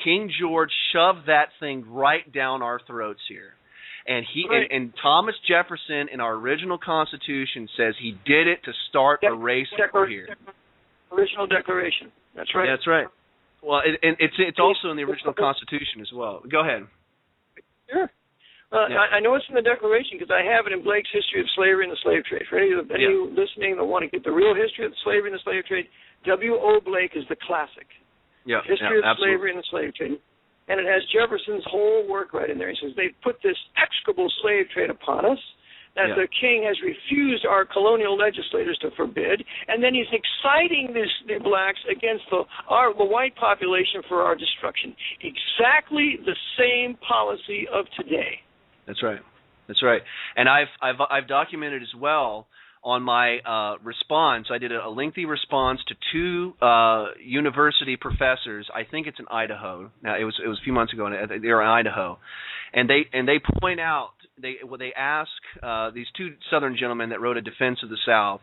King George shoved that thing right down our throats here. And and Thomas Jefferson in our original Constitution says he did it to start a race war here. Original Declaration. That's right. That's right. Well, it's also in the original Constitution as well. Go ahead. Sure. I know it's in the Declaration because I have it in Blake's History of Slavery and the Slave Trade. For any listening that want to get the real history of the slavery and the slave trade, W.O. Blake is the classic. History of Slavery and the Slave Trade. And it has Jefferson's whole work right in there. He says, they've put this execrable slave trade upon us that the king has refused our colonial legislators to forbid, and then he's exciting the blacks against the white population for our destruction. Exactly the same policy of today. That's right. That's right. And I've documented as well on my response. I did a lengthy response to two university professors. I think it's in Idaho. Now it was a few months ago. And they were in Idaho, and they point out they ask these two Southern gentlemen that wrote a defense of the South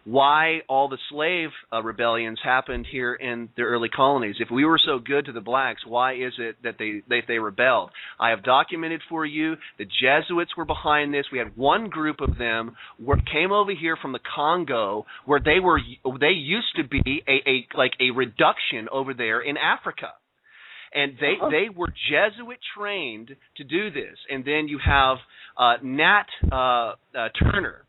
why all the slave rebellions happened here in the early colonies. If we were so good to the blacks, why is it that they rebelled? I have documented for you the Jesuits were behind this. We had one group of them came over here from the Congo where they used to be a reduction over there in Africa. And they were Jesuit trained to do this. And then you have Nat Turner.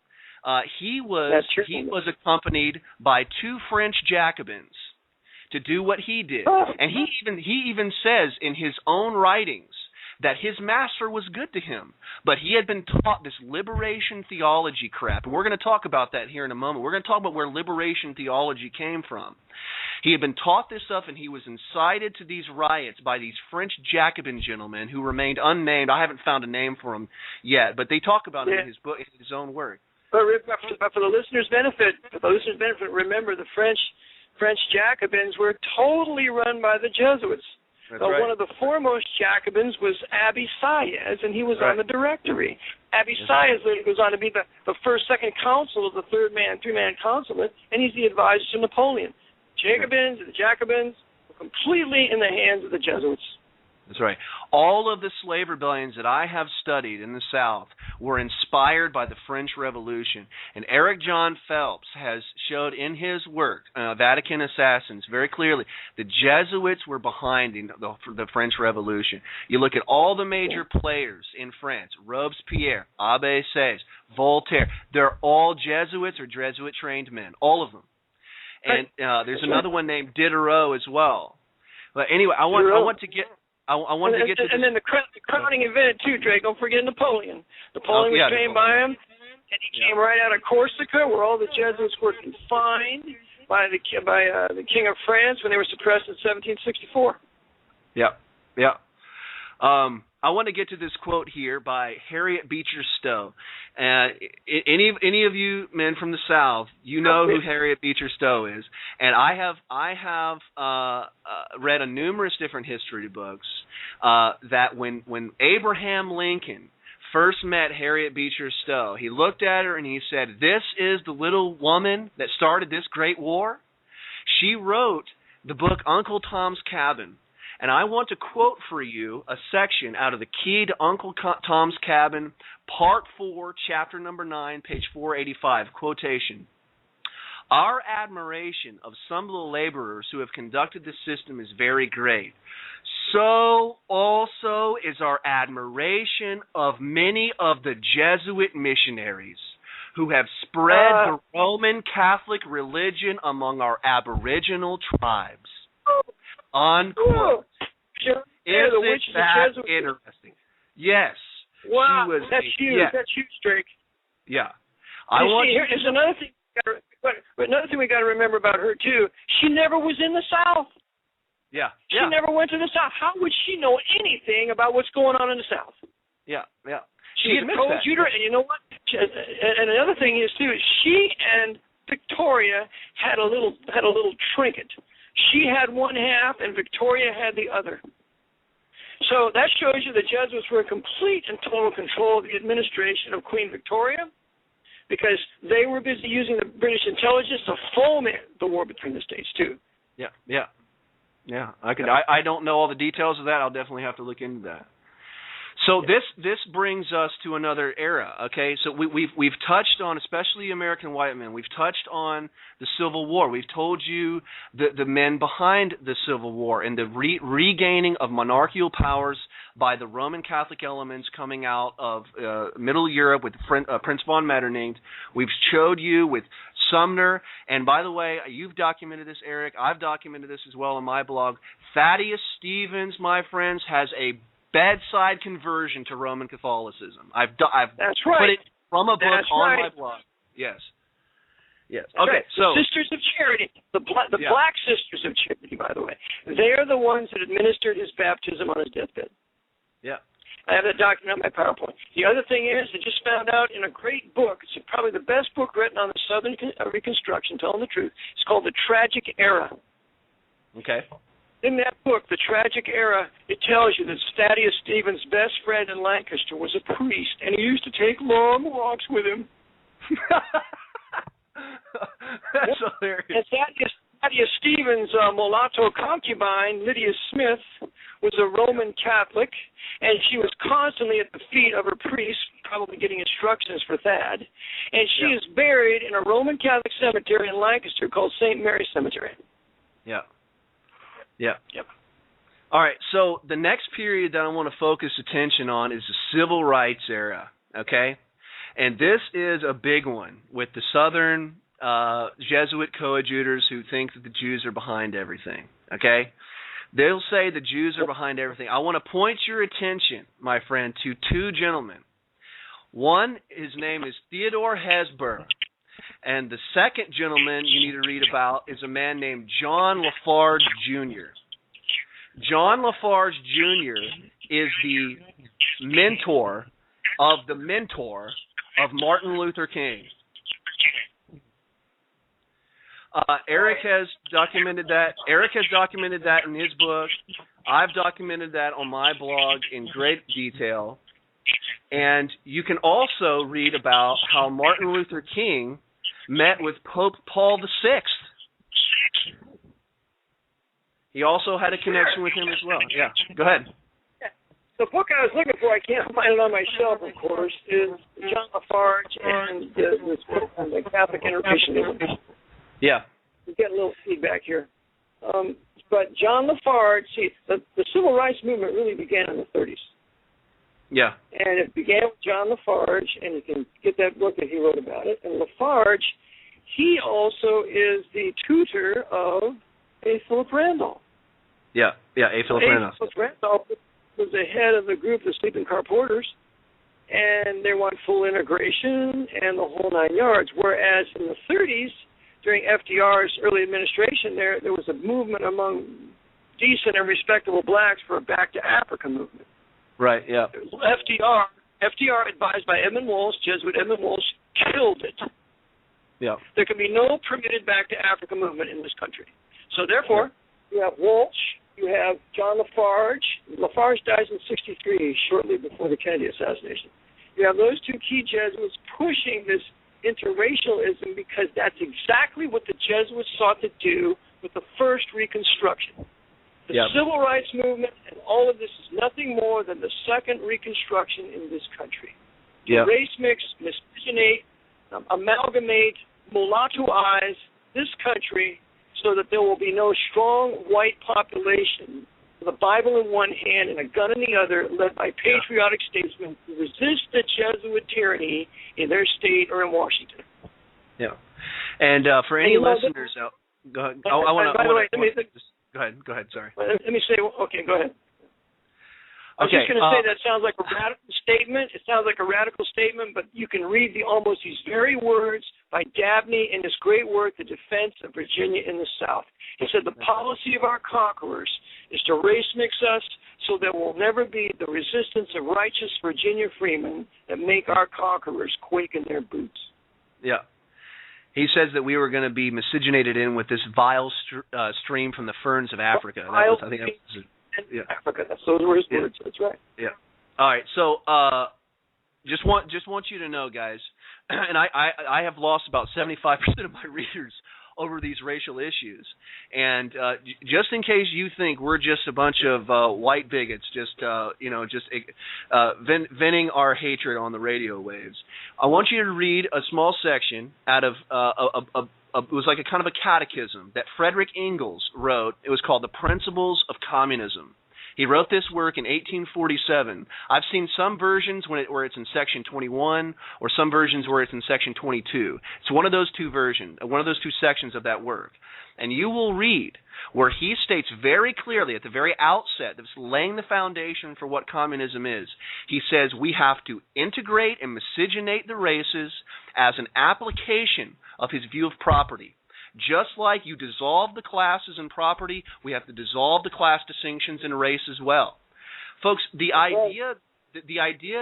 He was accompanied by 2 French Jacobins to do what he did. And he even says in his own writings that his master was good to him, but he had been taught this liberation theology crap. And we're going to talk about that here in a moment. We're going to talk about where liberation theology came from. He had been taught this stuff, and he was incited to these riots by these French Jacobin gentlemen who remained unnamed. I haven't found a name for them yet, but they talk about it in his book, in his own work. But for the listeners' benefit, remember the French Jacobins were totally run by the Jesuits. That's right. One of the foremost Jacobins was Abbe Sieyès, and he was on the directory. Abbe Sieyès later goes on to be the second consul of the three-man consulate, and he's the advisor to Napoleon. The Jacobins were completely in the hands of the Jesuits. That's right. All of the slave rebellions that I have studied in the South were inspired by the French Revolution. And Jon Phelps has showed in his work, Vatican Assassins, very clearly, the Jesuits were behind the French Revolution. You look at all the major players in France, Robespierre, Abbé Sieyès, Voltaire, they're all Jesuits or Jesuit-trained men, all of them. And there's another one named Diderot as well. But anyway, I want to get... I wanted to get to this. And then the crowning event, too, Drake. Don't forget Napoleon. Napoleon was trained by him, and he came right out of Corsica, where all the Jesuits were confined by the King of France when they were suppressed in 1764. Yeah. I want to get to this quote here by Harriet Beecher Stowe. Any of you men from the South, you know who Harriet Beecher Stowe is, and I have read numerous different history books that when Abraham Lincoln first met Harriet Beecher Stowe, he looked at her and he said, "This is the little woman that started this great war." She wrote the book Uncle Tom's Cabin. And I want to quote for you a section out of the Key to Uncle Tom's Cabin, Part 4, Chapter number 9, page 485, quotation. "Our admiration of some of the laborers who have conducted the system is very great. So also is our admiration of many of the Jesuit missionaries who have spread the Roman Catholic religion among our aboriginal tribes." Unquote. Isn't that interesting? Yes. Wow, that's huge. Yeah. That's huge, Drake. Yeah. Here's another thing. But another thing we got to remember about her too. She never was in the South. Yeah. She never went to the South. How would she know anything about what's going on in the South? Yeah. She's a co-tutor, and you know what? And another thing is too. She and Victoria had a little trinket. She had one half, and Victoria had the other. So that shows you the Jesuits were in complete and total control of the administration of Queen Victoria, because they were busy using the British intelligence to foment the war between the states too. Yeah. I don't know all the details of that. I'll definitely have to look into that. So this brings us to another era. Okay, so we've touched on, especially American white men. We've touched on the Civil War. We've told you the men behind the Civil War and the regaining of monarchical powers by the Roman Catholic elements coming out of Middle Europe with Prince von Metternich. We've showed you with Sumner, and by the way, you've documented this, Eric. I've documented this as well in my blog. Thaddeus Stevens, my friends, has a bedside conversion to Roman Catholicism. I've That's right. put it from a book That's on right. my blog. Yes. That's Okay. right. So the Sisters of Charity, the Black Sisters of Charity, by the way, they're the ones that administered his baptism on his deathbed. Yeah. I have that document on my PowerPoint. The other thing is, I just found out in a great book, it's probably the best book written on the Southern Reconstruction, telling the truth. It's called The Tragic Era. Okay. In that book, The Tragic Era, it tells you that Thaddeus Stevens' best friend in Lancaster was a priest, and he used to take long walks with him. That's hilarious. And Thaddeus Stevens' mulatto concubine, Lydia Smith, was a Roman Catholic, and she was constantly at the feet of her priest, probably getting instructions for Thad. And she is buried in a Roman Catholic cemetery in Lancaster called St. Mary's Cemetery. Yeah. Yep. All right, so the next period that I want to focus attention on is the Civil Rights era, okay? And this is a big one with the Southern Jesuit coadjutors who think that the Jews are behind everything, okay? They'll say the Jews are behind everything. I want to point your attention, my friend, to two gentlemen. One, his name is Theodore Hesburgh, and the second gentleman you need to read about is a man named John Lafarge Jr. John Lafarge Jr. is the mentor of Martin Luther King. Eric has documented that. Eric has documented that in his book. I've documented that on my blog in great detail. And you can also read about how Martin Luther King met with Pope Paul VI. He also had a connection with him as well. Yeah, go ahead. The book I was looking for, I can't find it on my shelf, of course, is John Lafarge and the Catholic Interventionism. Yeah. We get a little feedback here. But John Lafarge, see, the civil rights movement really began in the 30s. Yeah. And it began with John Lafarge, and you can get that book that he wrote about it. And Lafarge, he also is the tutor of A. Philip Randolph. Yeah, A. Philip Randolph. Philip Randolph was the head of the group of sleeping car porters, and they want full integration and the whole nine yards. Whereas in the 30s, during FDR's early administration, there was a movement among decent and respectable blacks for a Back to Africa movement. Right, yeah. FDR, advised by Edmund Walsh, Jesuit Edmund Walsh, killed it. Yeah. There can be no permitted Back to Africa movement in this country. So therefore, you have Walsh, you have John Lafarge. Lafarge dies in 1963, shortly before the Kennedy assassination. You have those two key Jesuits pushing this interracialism because that's exactly what the Jesuits sought to do with the first Reconstruction. The Civil Rights Movement and all of this is nothing more than the second Reconstruction in this country. Race mix, miscegenate, amalgamate, mulattoize this country so that there will be no strong white population with a Bible in one hand and a gun in the other, led by patriotic statesmen who resist the Jesuit tyranny in their state or in Washington. Yeah. And for any listeners out, go ahead. Go ahead. Sorry. Let me say. Okay, go ahead. I was just going to say that sounds like a radical statement. It sounds like a radical statement, but you can read almost these very words by Dabney in his great work, The Defense of Virginia in the South. He said, the policy of our conquerors is to race mix us so there will never be the resistance of righteous Virginia freemen that make our conquerors quake in their boots. Yeah. He says that we were going to be miscegenated in with this vile stream from the ferns of Africa. Africa. Those were his words. That's right. Yeah. All right. So, just want you to know, guys, and I have lost about 75% of my readers over these racial issues, and just in case you think we're just a bunch of white bigots, venting our hatred on the radio waves, I want you to read a small section out of it was like a kind of a catechism that Frederick Engels wrote. It was called The Principles of Communism. He wrote this work in 1847. I've seen some versions where it's in section 21, or some versions where it's in section 22. It's one of those two sections of that work. And you will read where he states very clearly at the very outset, that's laying the foundation for what communism is. He says we have to integrate and miscegenate the races as an application of his view of property. Just like you dissolve the classes in property, we have to dissolve the class distinctions in race as well. Folks, the idea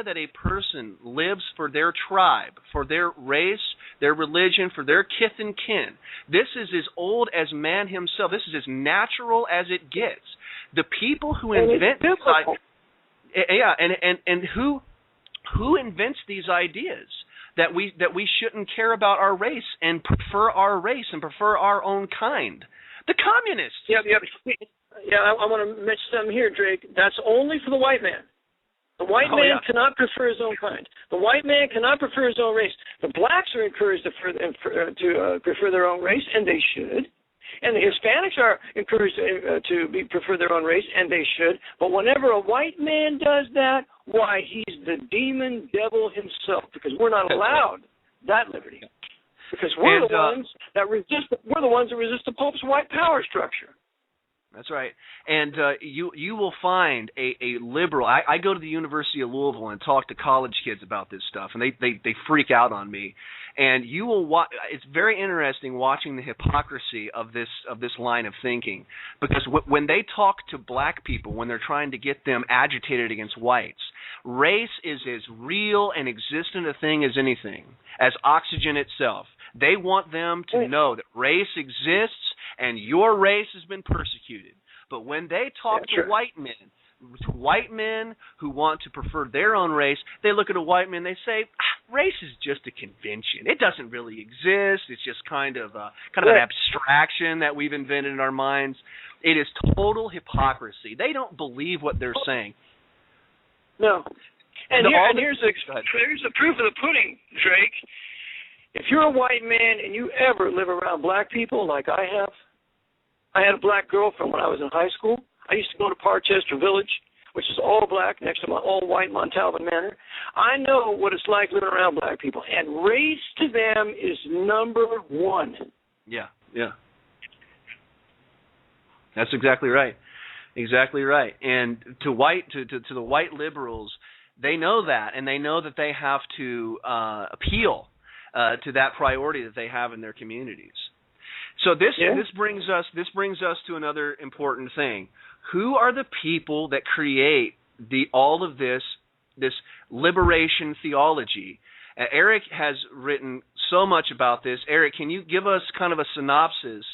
that a person lives for their tribe, for their race, their religion, for their kith and kin, this is as old as man himself. This is as natural as it gets. The people who invent this and who invents these ideas that we shouldn't care about our race and prefer our race and prefer our own kind? The communists. Yeah. I want to mention something here, Drake. That's only for the white man. The white man cannot prefer his own kind. The white man cannot prefer his own race. The blacks are encouraged to prefer their own race, and they should. And the Hispanics are encouraged to prefer their own race, and they should. But whenever a white man does that, why, he's the demon devil himself, because we're not allowed that liberty. Because we're the ones that resist. We're the ones that resist the Pope's white power structure. That's right. And you will find a liberal. I go to the University of Louisville and talk to college kids about this stuff, and they freak out on me. And you will it's very interesting watching the hypocrisy of this line of thinking, because when they talk to black people, when they're trying to get them agitated against whites, race is as real and existent a thing as anything, as oxygen itself. They want them to know that race exists and your race has been persecuted. But when they talk to white men who want to prefer their own race, they look at a white man, they say, race is just a convention. It doesn't really exist. It's just kind of an abstraction that we've invented in our minds. It is total hypocrisy. They don't believe what they're saying. No. And here's the proof of the pudding, Drake. If you're a white man and you ever live around black people like I have, I had a black girlfriend when I was in high school. I used to go to Parchester Village, which is all black, next to my all-white Montalban Manor. I know what it's like living around black people, and race to them is number one. Yeah. That's exactly right. Exactly right. And to the white liberals, they know that, and they know that they have to appeal to that priority that they have in their communities. So this brings us to another important thing. Who are the people that create all of this liberation theology? Eric has written so much about this. Eric, can you give us kind of a synopsis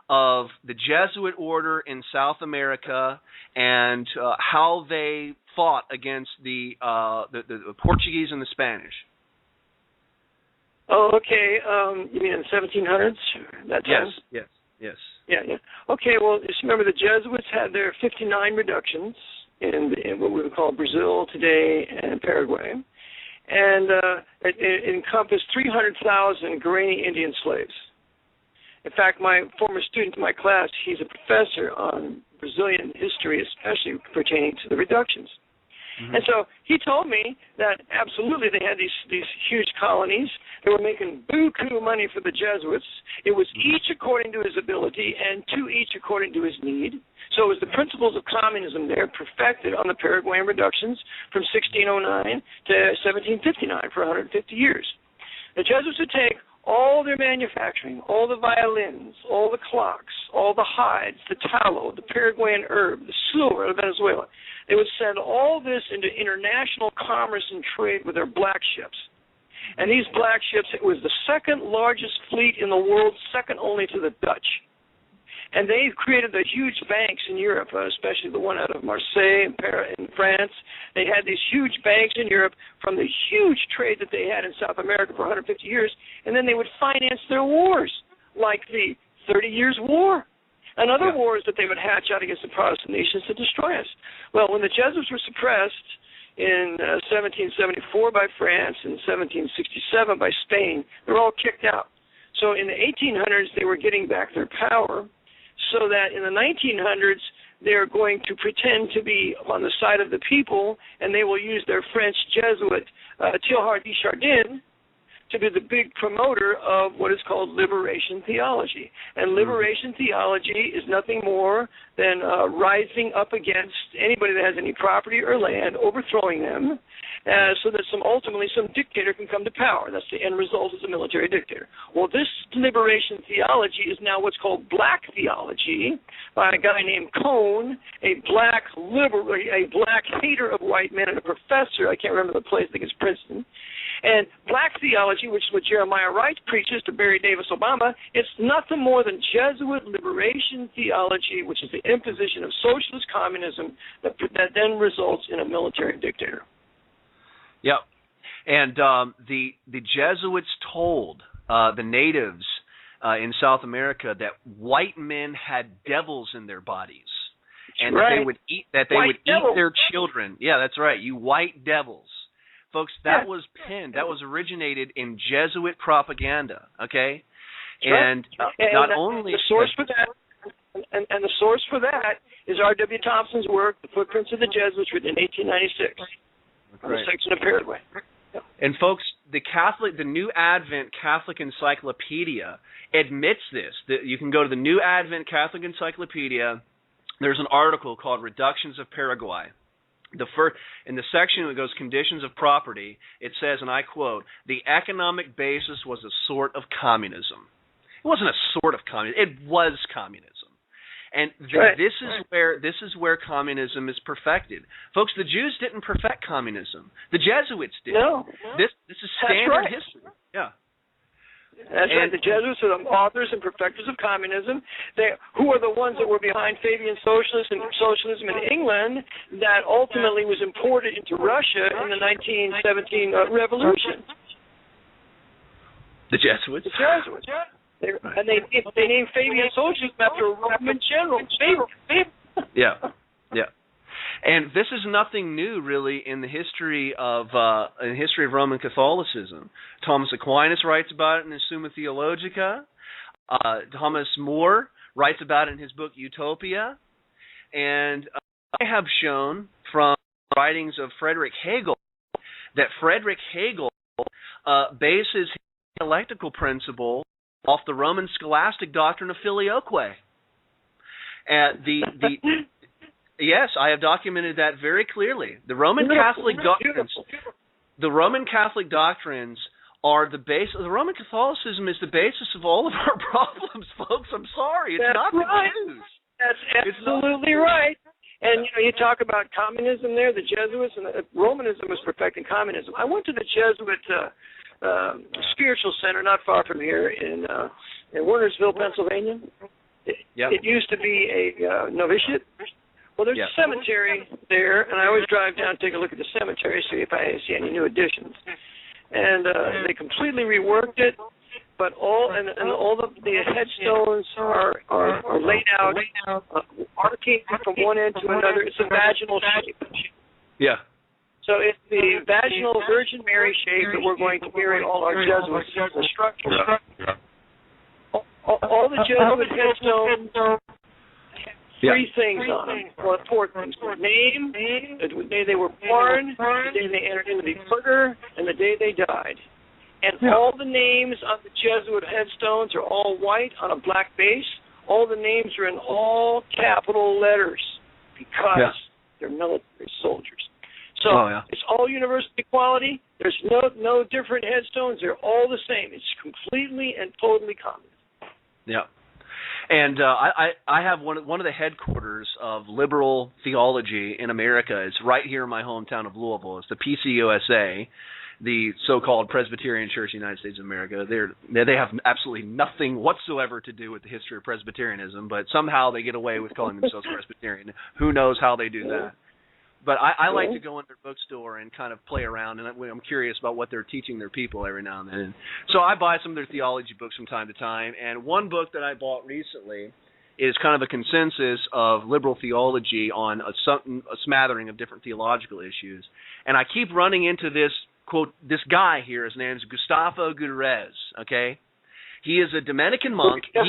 of the Jesuit order in South America and how they fought against the Portuguese and the Spanish? Oh, okay. You mean in the 1700s? That time? Yes. Yeah. Okay, well, just remember the Jesuits had their 59 reductions in what we would call Brazil today and Paraguay. And it encompassed 300,000 Guarani Indian slaves. In fact, my former student in my class, he's a professor on Brazilian history, especially pertaining to the reductions. Mm-hmm. And so he told me that absolutely they had these huge colonies. They were making buku money for the Jesuits. It was each according to his ability and to each according to his need. So it was the principles of communism there perfected on the Paraguayan reductions from 1609 to 1759 for 150 years. The Jesuits would take all their manufacturing, all the violins, all the clocks, all the hides, the tallow, the Paraguayan herb, the silver of Venezuela. They would send all this into international commerce and trade with their black ships. And these black ships, it was the second largest fleet in the world, second only to the Dutch. And they created the huge banks in Europe, especially the one out of Marseille in France. They had these huge banks in Europe from the huge trade that they had in South America for 150 years, and then they would finance their wars, like the 30 Years' War and other wars that they would hatch out against the Protestant nations to destroy us. Well, when the Jesuits were suppressed in 1774 by France and 1767 by Spain, they were all kicked out. So in the 1800s, they were getting back their power, so that in the 1900s, they're going to pretend to be on the side of the people, and they will use their French Jesuit, Teilhard de Chardin, to be the big promoter of what is called liberation theology. And liberation theology is nothing more than rising up against anybody that has any property or land, overthrowing them, so that ultimately some dictator can come to power. That's the end result, is a military dictator. Well, this liberation theology is now what's called black theology by a guy named Cone, a black hater of white men and a professor. I can't remember the place. I think it's Princeton. And black theology, which is what Jeremiah Wright preaches to Barry Davis Obama, it's nothing more than Jesuit liberation theology, which is the imposition of socialist communism that then results in a military dictator. Yep. And the Jesuits told the natives in South America that white men had devils in their bodies, and that they would eat their children. Yeah, that's right. You white devils. Folks, that was penned. That was originated in Jesuit propaganda, okay? And not only the source for that, and the source for that is R.W. Thompson's work, The Footprints of the Jesuits, written in 1896, on the section of Paraguay. Yeah. And folks, the New Advent Catholic Encyclopedia admits this. That you can go to the New Advent Catholic Encyclopedia. There's an article called "Reductions of Paraguay." In the section that goes conditions of property, it says, and I quote, "The economic basis was a sort of communism." It wasn't a sort of communism; it was communism. And this is where communism is perfected, folks. The Jews didn't perfect communism; the Jesuits did. No, this is standard history. Yeah, that's right. The Jesuits are the authors and perfecters of communism. Who are the ones that were behind Fabian socialism in England that ultimately was imported into Russia in the 1917 revolution? The Jesuits. The Jesuits. And they named Fabian socialism after a Roman general. Yeah. And this is nothing new, really, in the history of Roman Catholicism. Thomas Aquinas writes about it in his Summa Theologica. Thomas More writes about it in his book Utopia. And I have shown from writings of Friedrich Hegel that Friedrich Hegel bases his dialectical principle off the Roman scholastic doctrine of filioque. And yes, I have documented that very clearly. The Roman Catholic doctrines are the base. The Roman Catholicism is the basis of all of our problems, folks. I'm sorry, it's not the Jews. That's absolutely right. And you talk about communism there, the Jesuits, and Romanism was perfecting communism. I went to the Jesuit spiritual center not far from here in Wernersville, Pennsylvania. It used to be a novitiate. Well, there's a cemetery there, and I always drive down and take a look at the cemetery, see if I see any new additions. And they completely reworked it, but all the headstones are laid out, arcing from one end to another. It's a vaginal shape. Yeah. So it's the vaginal Virgin Mary shape that we're going to bury all our Jesuits in the structure of. All the Jesuit headstones have three things on them, or four things: name, the day they were born, the day they entered into the order, and the day they died. And all the names on the Jesuit headstones are all white on a black base. All the names are in all capital letters because they're military soldiers. So it's all universal equality. There's no different headstones. They're all the same. It's completely and totally communist. Yeah. And I have one of the headquarters of liberal theology in America is right here in my hometown of Louisville. It's the PCUSA, the so-called Presbyterian Church of the United States of America. They have absolutely nothing whatsoever to do with the history of Presbyterianism, but somehow they get away with calling themselves Presbyterian. Who knows how they do that? But I like to go in their bookstore and kind of play around, and I'm curious about what they're teaching their people every now and then. So I buy some of their theology books from time to time, and one book that I bought recently is kind of a consensus of liberal theology on a smattering of different theological issues. And I keep running into this, quote, this guy here, his name is Gustavo Gutierrez, okay? He is a Dominican monk. He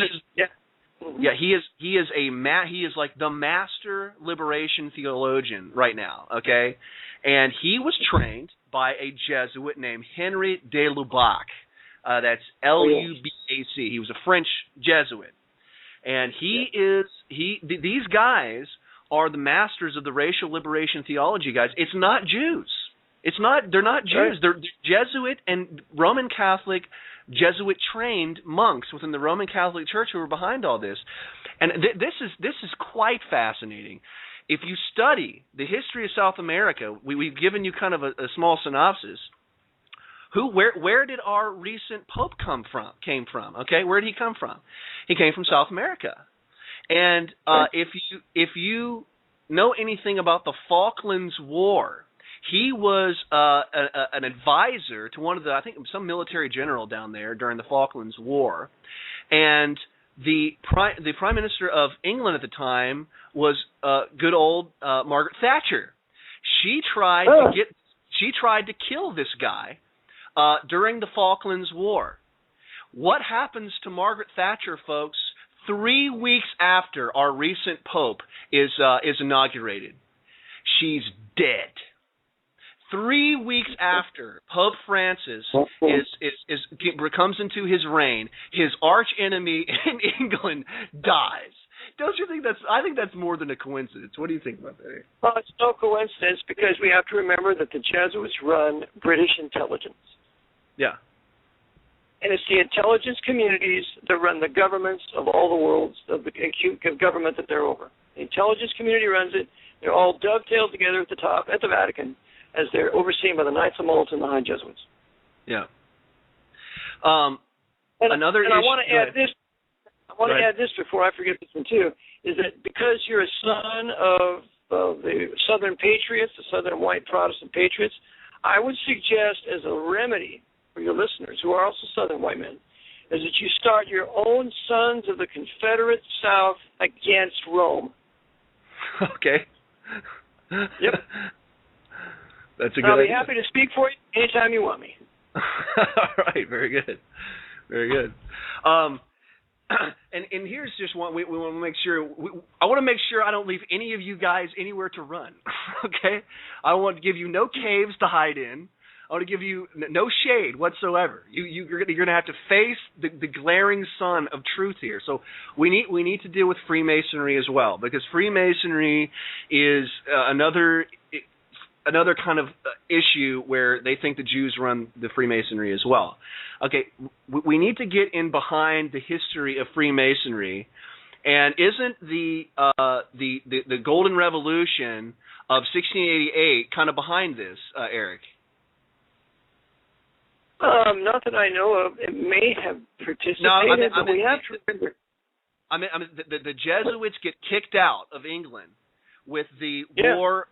is like the master liberation theologian right now, okay? And he was trained by a Jesuit named Henry de Lubac. That's L-U-B-A-C. He was a French Jesuit. And these guys are the masters of the racial liberation theology, guys. It's not Jews. They're not Jews. They're Jesuit and Roman Catholic Jesuit-trained monks within the Roman Catholic Church who were behind all this. And this is quite fascinating. If you study the history of South America, we've given you kind of a small synopsis. Where did our recent Pope came from? Okay, where did he come from? He came from South America. And if you know anything about the Falklands War, he was an advisor to one of some military general down there during the Falklands War, and the Prime Minister of England at the time was good old Margaret Thatcher. She tried to kill this guy during the Falklands War. What happens to Margaret Thatcher, folks, 3 weeks after our recent Pope is inaugurated? She's dead. 3 weeks after Pope Francis comes into his reign, his arch enemy in England dies. Don't you think I think that's more than a coincidence. What do you think about that? Well, it's no coincidence because we have to remember that the Jesuits run British intelligence. Yeah. And it's the intelligence communities that run the governments of all the worlds, of the government that they're over. The intelligence community runs it. They're all dovetailed together at the top, at the Vatican, as they're overseen by the Knights of Malta and the High Jesuits. Yeah. I want to add this. I want to Right. add this before I forget this one too. Is that because you're a son of the Southern Patriots, the Southern White Protestant Patriots, I would suggest as a remedy for your listeners who are also Southern white men, is that you start your own Sons of the Confederate South against Rome. Okay. Yep. That's a good I'll be idea. happy to speak for you anytime you want me. All right, very good. Very good. And here's just one. We want to make sure. I want to make sure I don't leave any of you guys anywhere to run. Okay. I want to give you no caves to hide in. I want to give you no shade whatsoever. You're going to have to face the glaring sun of truth here. So we need to deal with Freemasonry as well, because Freemasonry is another kind of issue where they think the Jews run the Freemasonry as well. Okay, we need to get in behind the history of Freemasonry, and isn't the Golden Revolution of 1688 kind of behind this, Eric? Not that I know of. It may have participated, but we have to remember. The Jesuits get kicked out of England with the war.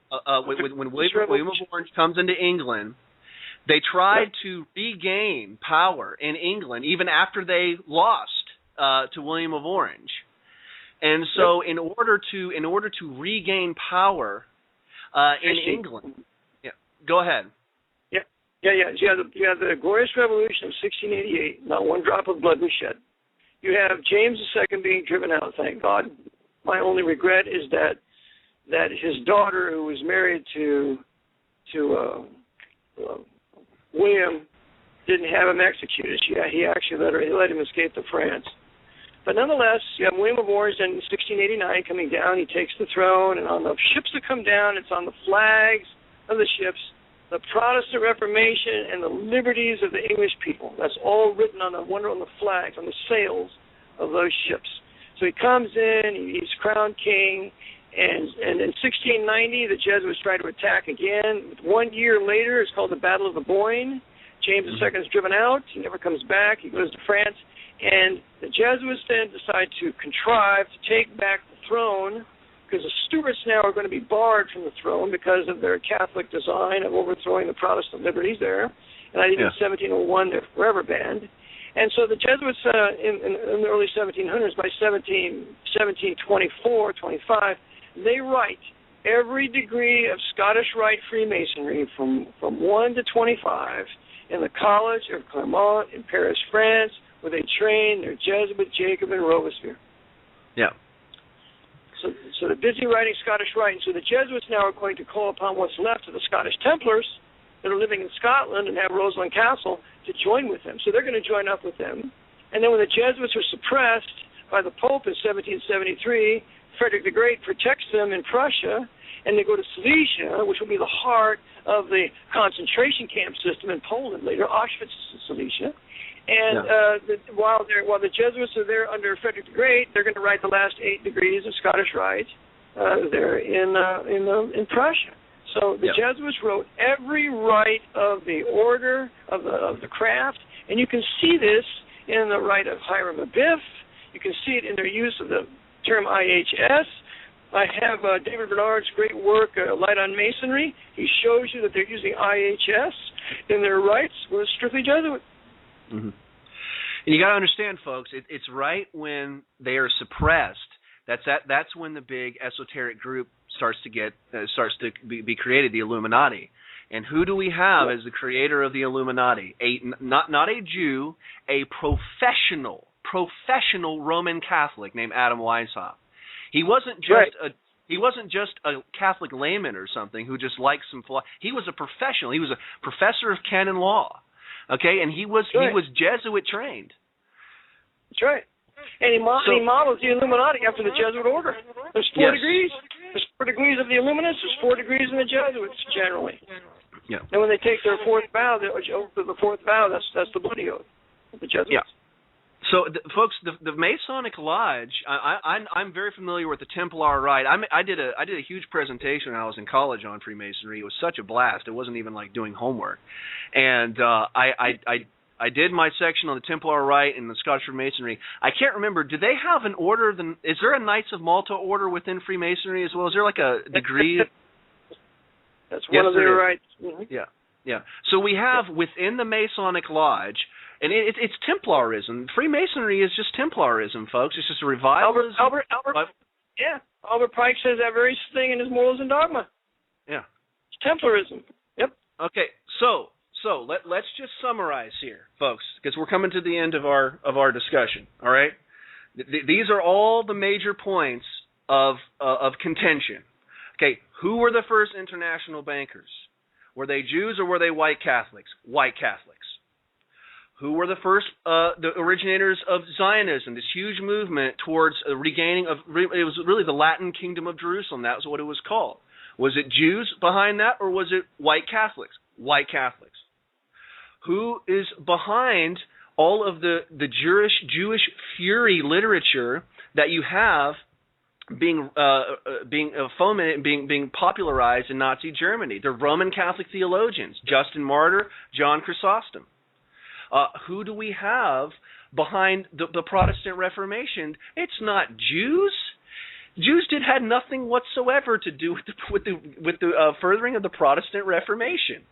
When William of Orange comes into England, they tried to regain power in England even after they lost to William of Orange. And so, in order to regain power in England, go ahead. Yeah. You have the Glorious Revolution of 1688. Not one drop of blood was shed. You have James II being driven out. Thank God. My only regret is that his daughter, who was married to William, didn't have him executed. He actually let him escape to France. But nonetheless, you have William of Orange in 1689 coming down. He takes the throne, and on the ships that come down, it's on the flags of the ships, the Protestant Reformation and the liberties of the English people. That's all written on the flags, on the sails of those ships. So he comes in, he's crowned king, and in 1690, the Jesuits try to attack again. 1 year later, it's called the Battle of the Boyne. James II is driven out. He never comes back. He goes to France. And the Jesuits then decide to contrive to take back the throne, because the Stuarts now are going to be barred from the throne because of their Catholic design of overthrowing the Protestant liberties there. And I think in 1701 they're forever banned. And so the Jesuits in the early 1700s, by 1724, 25, they write every degree of Scottish Rite Freemasonry from 1 to 25 in the College of Clermont in Paris, France, where they train their Jesuit Jacob and Robespierre. Yeah. So they're busy writing Scottish Rite. And so the Jesuits now are going to call upon what's left of the Scottish Templars that are living in Scotland and have Rosslyn Castle to join with them. So they're going to join up with them. And then when the Jesuits are suppressed by the Pope in 1773, Frederick the Great protects them in Prussia, and they go to Silesia, which will be the heart of the concentration camp system in Poland later. Auschwitz is Silesia. And while the Jesuits are there under Frederick the Great, they're going to write the last 8 degrees of Scottish Rite there in Prussia. So the Jesuits wrote every rite of the order of the craft, and you can see this in the rite of Hiram Abiff. You can see it in their use of the term IHS. I have David Bernard's great work, Light on Masonry. He shows you that they're using IHS in their rites with strictly Jesuit. Mm-hmm. And you got to understand, folks, it's right when they are suppressed. That's when the big esoteric group starts to be created, the Illuminati. And who do we have as the creator of the Illuminati? Not a Jew, a professional Roman Catholic named Adam Weishaupt. He wasn't just a Catholic layman or something who just liked some philosophy. He was a professional. He was a professor of canon law. Okay, and he was Jesuit trained. That's right. And he models the Illuminati after the Jesuit order. There's 4 degrees. There's 4 degrees of the Illuminists. There's 4 degrees in the Jesuits generally. Yeah. And when they take their fourth vow, that's the bloody oath of the Jesuits. Yeah. So, folks, the Masonic Lodge. I'm very familiar with the Templar Rite. I did a huge presentation when I was in college on Freemasonry. It was such a blast. It wasn't even like doing homework, and I did my section on the Templar Rite and the Scottish Freemasonry. I can't remember. Do they have an order? Is there a Knights of Malta order within Freemasonry as well? Is there like a degree? That's one of their rights. Mm-hmm. Yeah. So we have within the Masonic Lodge, and it's Templarism. Freemasonry is just Templarism, folks. It's just a revival. Albert Pike says that very thing in his Morals and Dogma. Yeah. It's Templarism. Yep. Okay. So let's just summarize here, folks, because we're coming to the end of our discussion. All right. These are all the major points of contention. Okay. Who were the first international bankers? Were they Jews or were they white Catholics? White Catholics. Who were the first, the originators of Zionism, this huge movement towards regaining of, it was really the Latin Kingdom of Jerusalem. That was what it was called. Was it Jews behind that, or was it white Catholics? White Catholics. Who is behind all of the Jewish fury literature that you have being fomented, being popularized in Nazi Germany? The Roman Catholic theologians, Justin Martyr, John Chrysostom. Who do we have behind the Protestant Reformation? It's not Jews. Jews had nothing whatsoever to do with the furthering of the Protestant Reformation.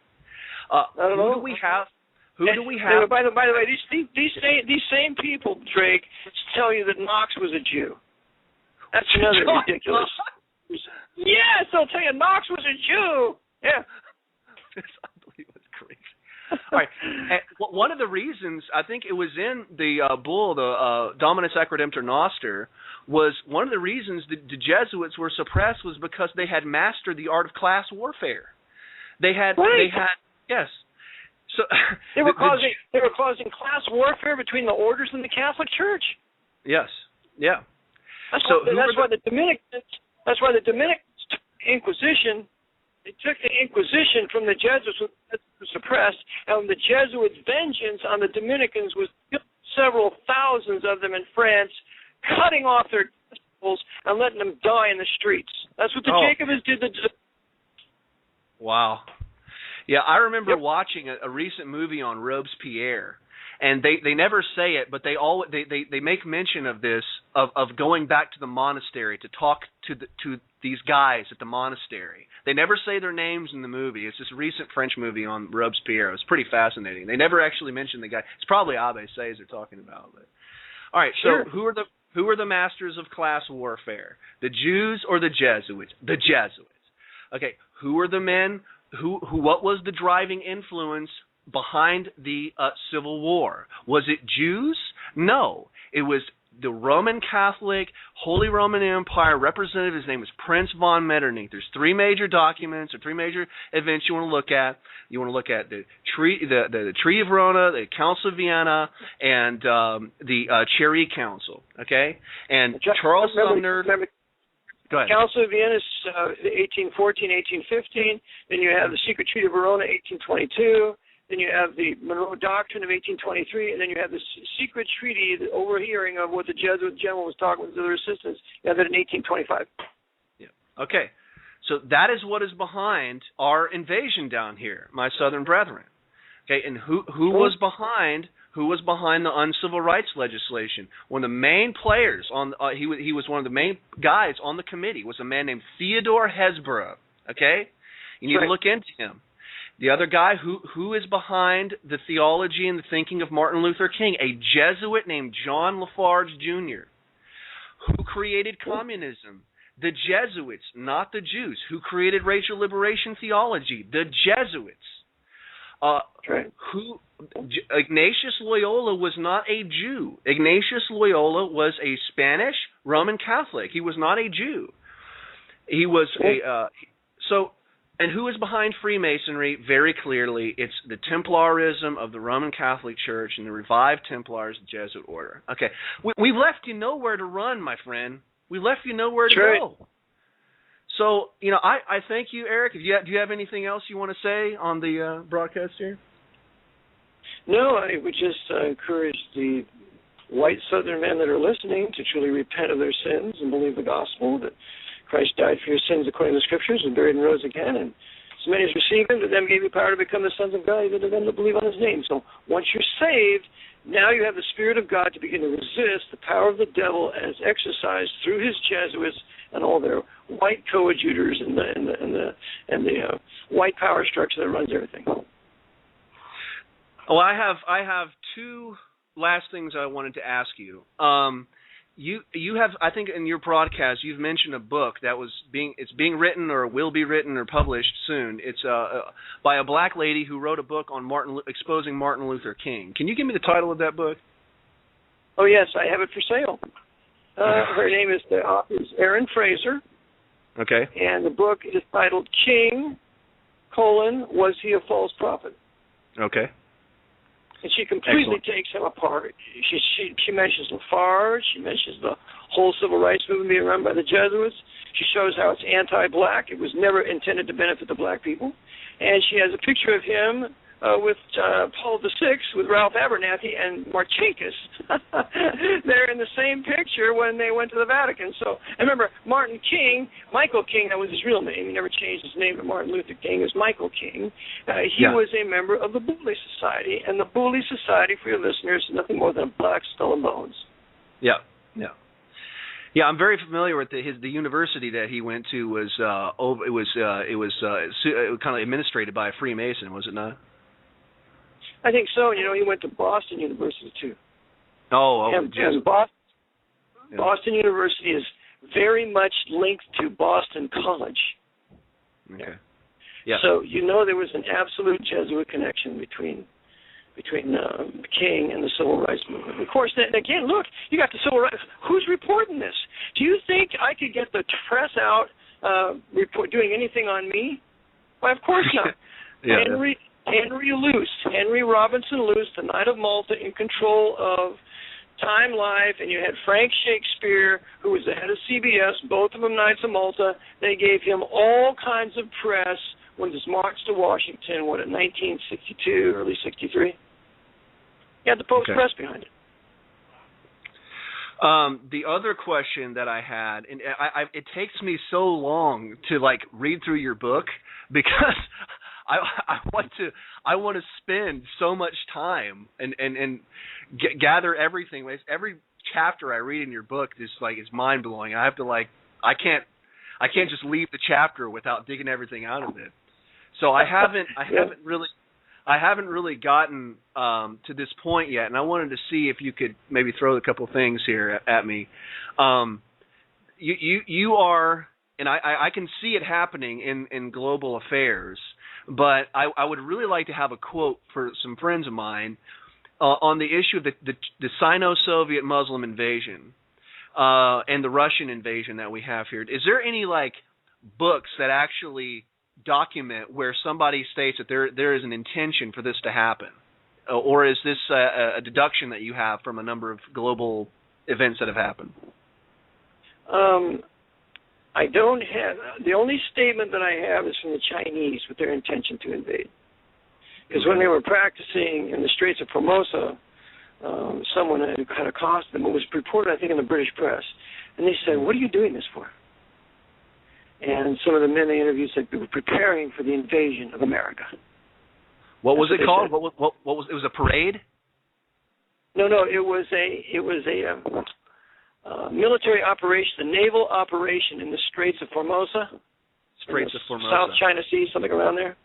Who do we have? By the way, these same people, Drake, tell you that Knox was a Jew. That's another ridiculous. Yes, they'll tell you Knox was a Jew. Yeah. It's unbelievable. It's crazy. All right. And one of the reasons, I think it was in the bull, the Dominus Ac Redemptor Noster, was one of the reasons the Jesuits were suppressed was because they had mastered the art of class warfare. They had yes. So they were causing class warfare between the orders and the Catholic Church. Yes. Yeah. That's why the Dominican Inquisition. They took the Inquisition from the Jesuits, who were suppressed, and the Jesuits' vengeance on the Dominicans was several thousands of them in France, cutting off their testicles and letting them die in the streets. That's what the Jacobins did. Wow. Yeah, I remember watching a recent movie on Robespierre, and they never say it, but they make mention of this of going back to the monastery to talk to these guys at the monastery. They never say their names in the movie. It's this recent French movie on Robespierre. It's pretty fascinating. They never actually mention the guy. It's probably Abbé Sayes they're talking about. But all right, so who are the masters of class warfare? The Jews or the Jesuits? The Jesuits. Okay, who are the men? What was the driving influence behind the Civil War? Was it Jews? No. It was the Roman Catholic, Holy Roman Empire representative. His name was Prince von Metternich. There's 3 major documents or 3 major events you want to look at. You want to look at the Treaty of Verona, the Council of Vienna, and the Cherry Council. Okay? And Charles Sumner... Go ahead. Council of Vienna is 1814, 1815. Then you have the Secret Treaty of Verona, 1822. Then you have the Monroe Doctrine of 1823. And then you have the secret treaty, the overhearing of what the Jesuit general was talking with their assistants. You have that in 1825. Yeah. Okay. So that is what is behind our invasion down here, my southern brethren. Okay. And who was behind the uncivil rights legislation? One of the main players on he was one of the main guys on the committee was a man named Theodore Hesborough. Okay, you need to look into him. The other guy who is behind the theology and the thinking of Martin Luther King, a Jesuit named John Lafarge Jr., who created communism. The Jesuits, not the Jews, who created racial liberation theology. The Jesuits. Ignatius Loyola was not a Jew. Ignatius Loyola was a Spanish Roman Catholic. He was not a Jew. He was and who is behind Freemasonry? Very clearly, it's the Templarism of the Roman Catholic Church and the revived Templars, the Jesuit order. Okay, we've left you nowhere to run, my friend. We left you nowhere to go. So, I thank you, Eric. Do you have anything else you want to say on the broadcast here? No, I would just encourage the white Southern men that are listening to truly repent of their sins and believe the gospel, that Christ died for your sins according to the Scriptures and buried and rose again. And as many as receive him, to them gave you power to become the sons of God, even to them that believe on his name. So once you're saved, now you have the Spirit of God to begin to resist the power of the devil as exercised through his Jesuits and all their white coadjutors and the white power structure that runs everything. Oh, I have two last things I wanted to ask you. You have, I think, in your broadcast, you've mentioned a book that it's being written or will be written or published soon. It's by a black lady who wrote a book on exposing Martin Luther King. Can you give me the title of that book? Oh yes, I have it for sale. Her name is Erin Fraser. Okay. And the book is titled King: Was He a False Prophet? Okay. And she completely takes him apart. She mentions Lafarge. She mentions the whole civil rights movement being run by the Jesuits. She shows how it's anti-black. It was never intended to benefit the black people. And she has a picture of him with Paul VI, with Ralph Abernathy and Marcinkus. They're in the same picture when they went to the Vatican. So, and remember, Martin King, Michael King, that was his real name. He never changed his name to Martin Luther King. It was Michael King. He was a member of the Booley Society. And the Booley Society, for your listeners, is nothing more than a black skull and bones. Yeah, yeah. Yeah, I'm very familiar with the university that he went to. Was kind of administrated by a Freemason, was it not? I think so. He went to Boston University too. And Boston University is very much linked to Boston College. Okay. Yeah. So there was an absolute Jesuit connection between King and the Civil Rights Movement. Of course, then again, look, you got the Civil Rights. Who's reporting this? Do you think I could get the press out doing anything on me? Why, of course not. Yeah. Henry Robinson Luce, the Knight of Malta, in control of Time Life, and you had Frank Shakespeare, who was the head of CBS, both of them Knights of Malta. They gave him all kinds of press when this march to Washington, in 1962, early 63? He had the Pope's press behind it. The other question that I had, and it takes me so long to read through your book because I want to spend so much time and gather everything. Every chapter I read in your book is mind blowing. I have to I can't just leave the chapter without digging everything out of it. So I haven't really gotten to this point yet, and I wanted to see if you could maybe throw a couple things here at me. You are, and I can see it happening in global affairs. But I would really like to have a quote for some friends of mine on the issue of the Sino-Soviet Muslim invasion and the Russian invasion that we have here. Is there any books that actually document where somebody states that there is an intention for this to happen, or is this a deduction that you have from a number of global events that have happened? I don't have, the only statement that I have is from the Chinese with their intention to invade. Because when they were practicing in the Straits of Formosa, someone had accosted them. It was reported, I think, in the British press. And they said, "What are you doing this for?" And some of the men they interviewed said, "We were preparing for the invasion of America." What was it called? What was it? Was a parade? No, it was a military operation, a naval operation in the Straits of Formosa. South China Sea, something around there.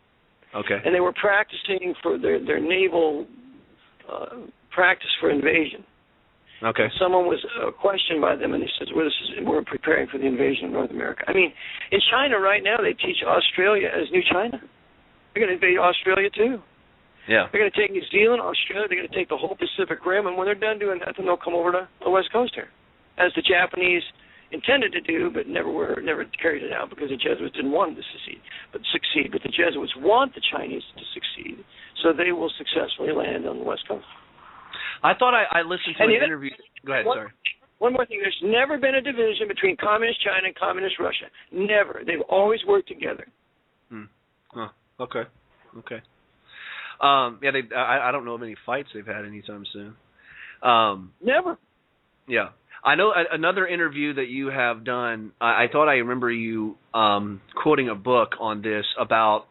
Okay. And they were practicing for their naval practice for invasion. Okay. Someone was questioned by them, and they said, well, we're preparing for the invasion of North America. I mean, in China right now, they teach Australia as New China. They're going to invade Australia, too. Yeah. They're going to take New Zealand, Australia. They're going to take the whole Pacific Rim, and when they're done doing that, then they'll come over to the West Coast here, as the Japanese intended to do, but never carried it out because the Jesuits didn't want them to succeed. But the Jesuits want the Chinese to succeed, so they will successfully land on the West Coast. I thought I listened to an interview. Go ahead, sorry. One more thing. There's never been a division between Communist China and Communist Russia. Never. They've always worked together. Oh, okay. I don't know of any fights they've had anytime soon. Never. Yeah. I know another interview that you have done, I thought I remember you quoting a book on this about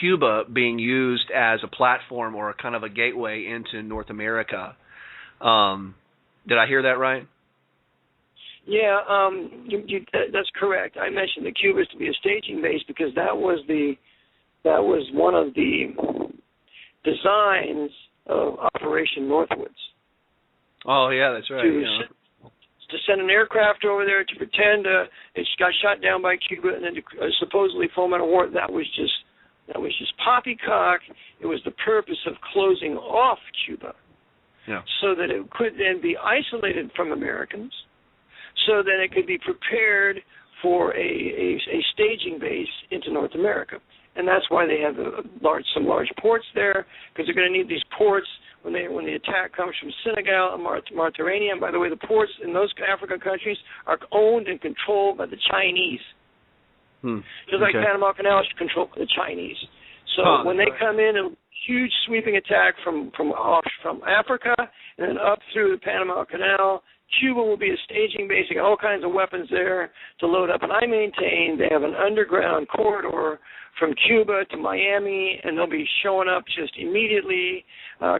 Cuba being used as a platform or kind of a gateway into North America. Did I hear that right? Yeah, that's correct. I mentioned that Cuba is to be a staging base because that was one of the designs of Operation Northwoods. Oh yeah, that's right. To send an aircraft over there to pretend it got shot down by Cuba and then to supposedly foment a war. That was just poppycock. It was the purpose of closing off Cuba, so that it could then be isolated from Americans, so that it could be prepared for a staging base into North America. And that's why they have some large ports there, because they're going to need these ports when the attack comes from Senegal and Mauritania. And by the way, the ports in those African countries are owned and controlled by the Chinese. Just like Panama Canal is controlled by the Chinese. So when they come in, a huge sweeping attack from Africa and then up through the Panama Canal, Cuba will be a staging base. They got all kinds of weapons there to load up. And I maintain they have an underground corridor from Cuba to Miami, and they'll be showing up just immediately,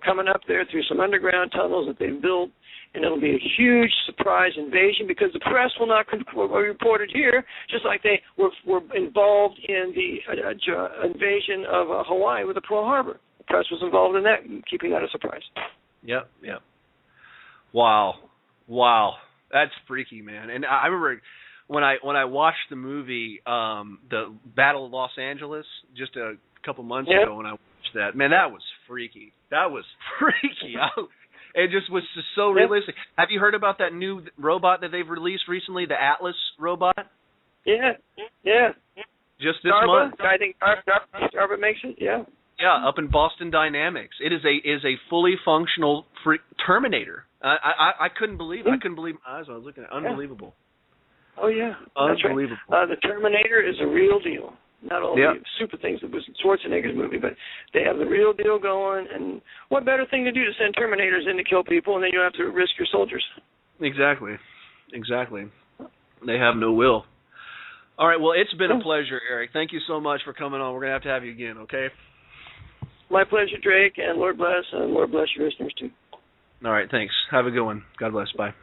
coming up there through some underground tunnels that they've built, and it'll be a huge surprise invasion because the press will not report it here, just like they were involved in the invasion of Hawaii with the Pearl Harbor. The press was involved in that, keeping that a surprise. Yep. Wow, that's freaky, man. And I remember when I watched the movie, the Battle of Los Angeles, just a couple months ago, when I watched that, man, that was freaky. It just was just so realistic. Have you heard about that new robot that they've released recently, the Atlas robot? Yeah. Just this month. I think Starbuck makes it. Yeah. Yeah, up in Boston Dynamics. It is a fully functional Terminator. I couldn't believe it. I couldn't believe my eyes when I was looking at it. Unbelievable. Oh, yeah. Unbelievable. That's right. The Terminator is a real deal. Not all the super things that was Schwarzenegger's movie, but they have the real deal going. And what better thing to do to send Terminators in to kill people, and then you don't have to risk your soldiers. Exactly. They have no will. All right, well, it's been a pleasure, Eric. Thank you so much for coming on. We're going to have you again, okay? My pleasure, Drake, and Lord bless your listeners, too. All right, thanks. Have a good one. God bless. Bye.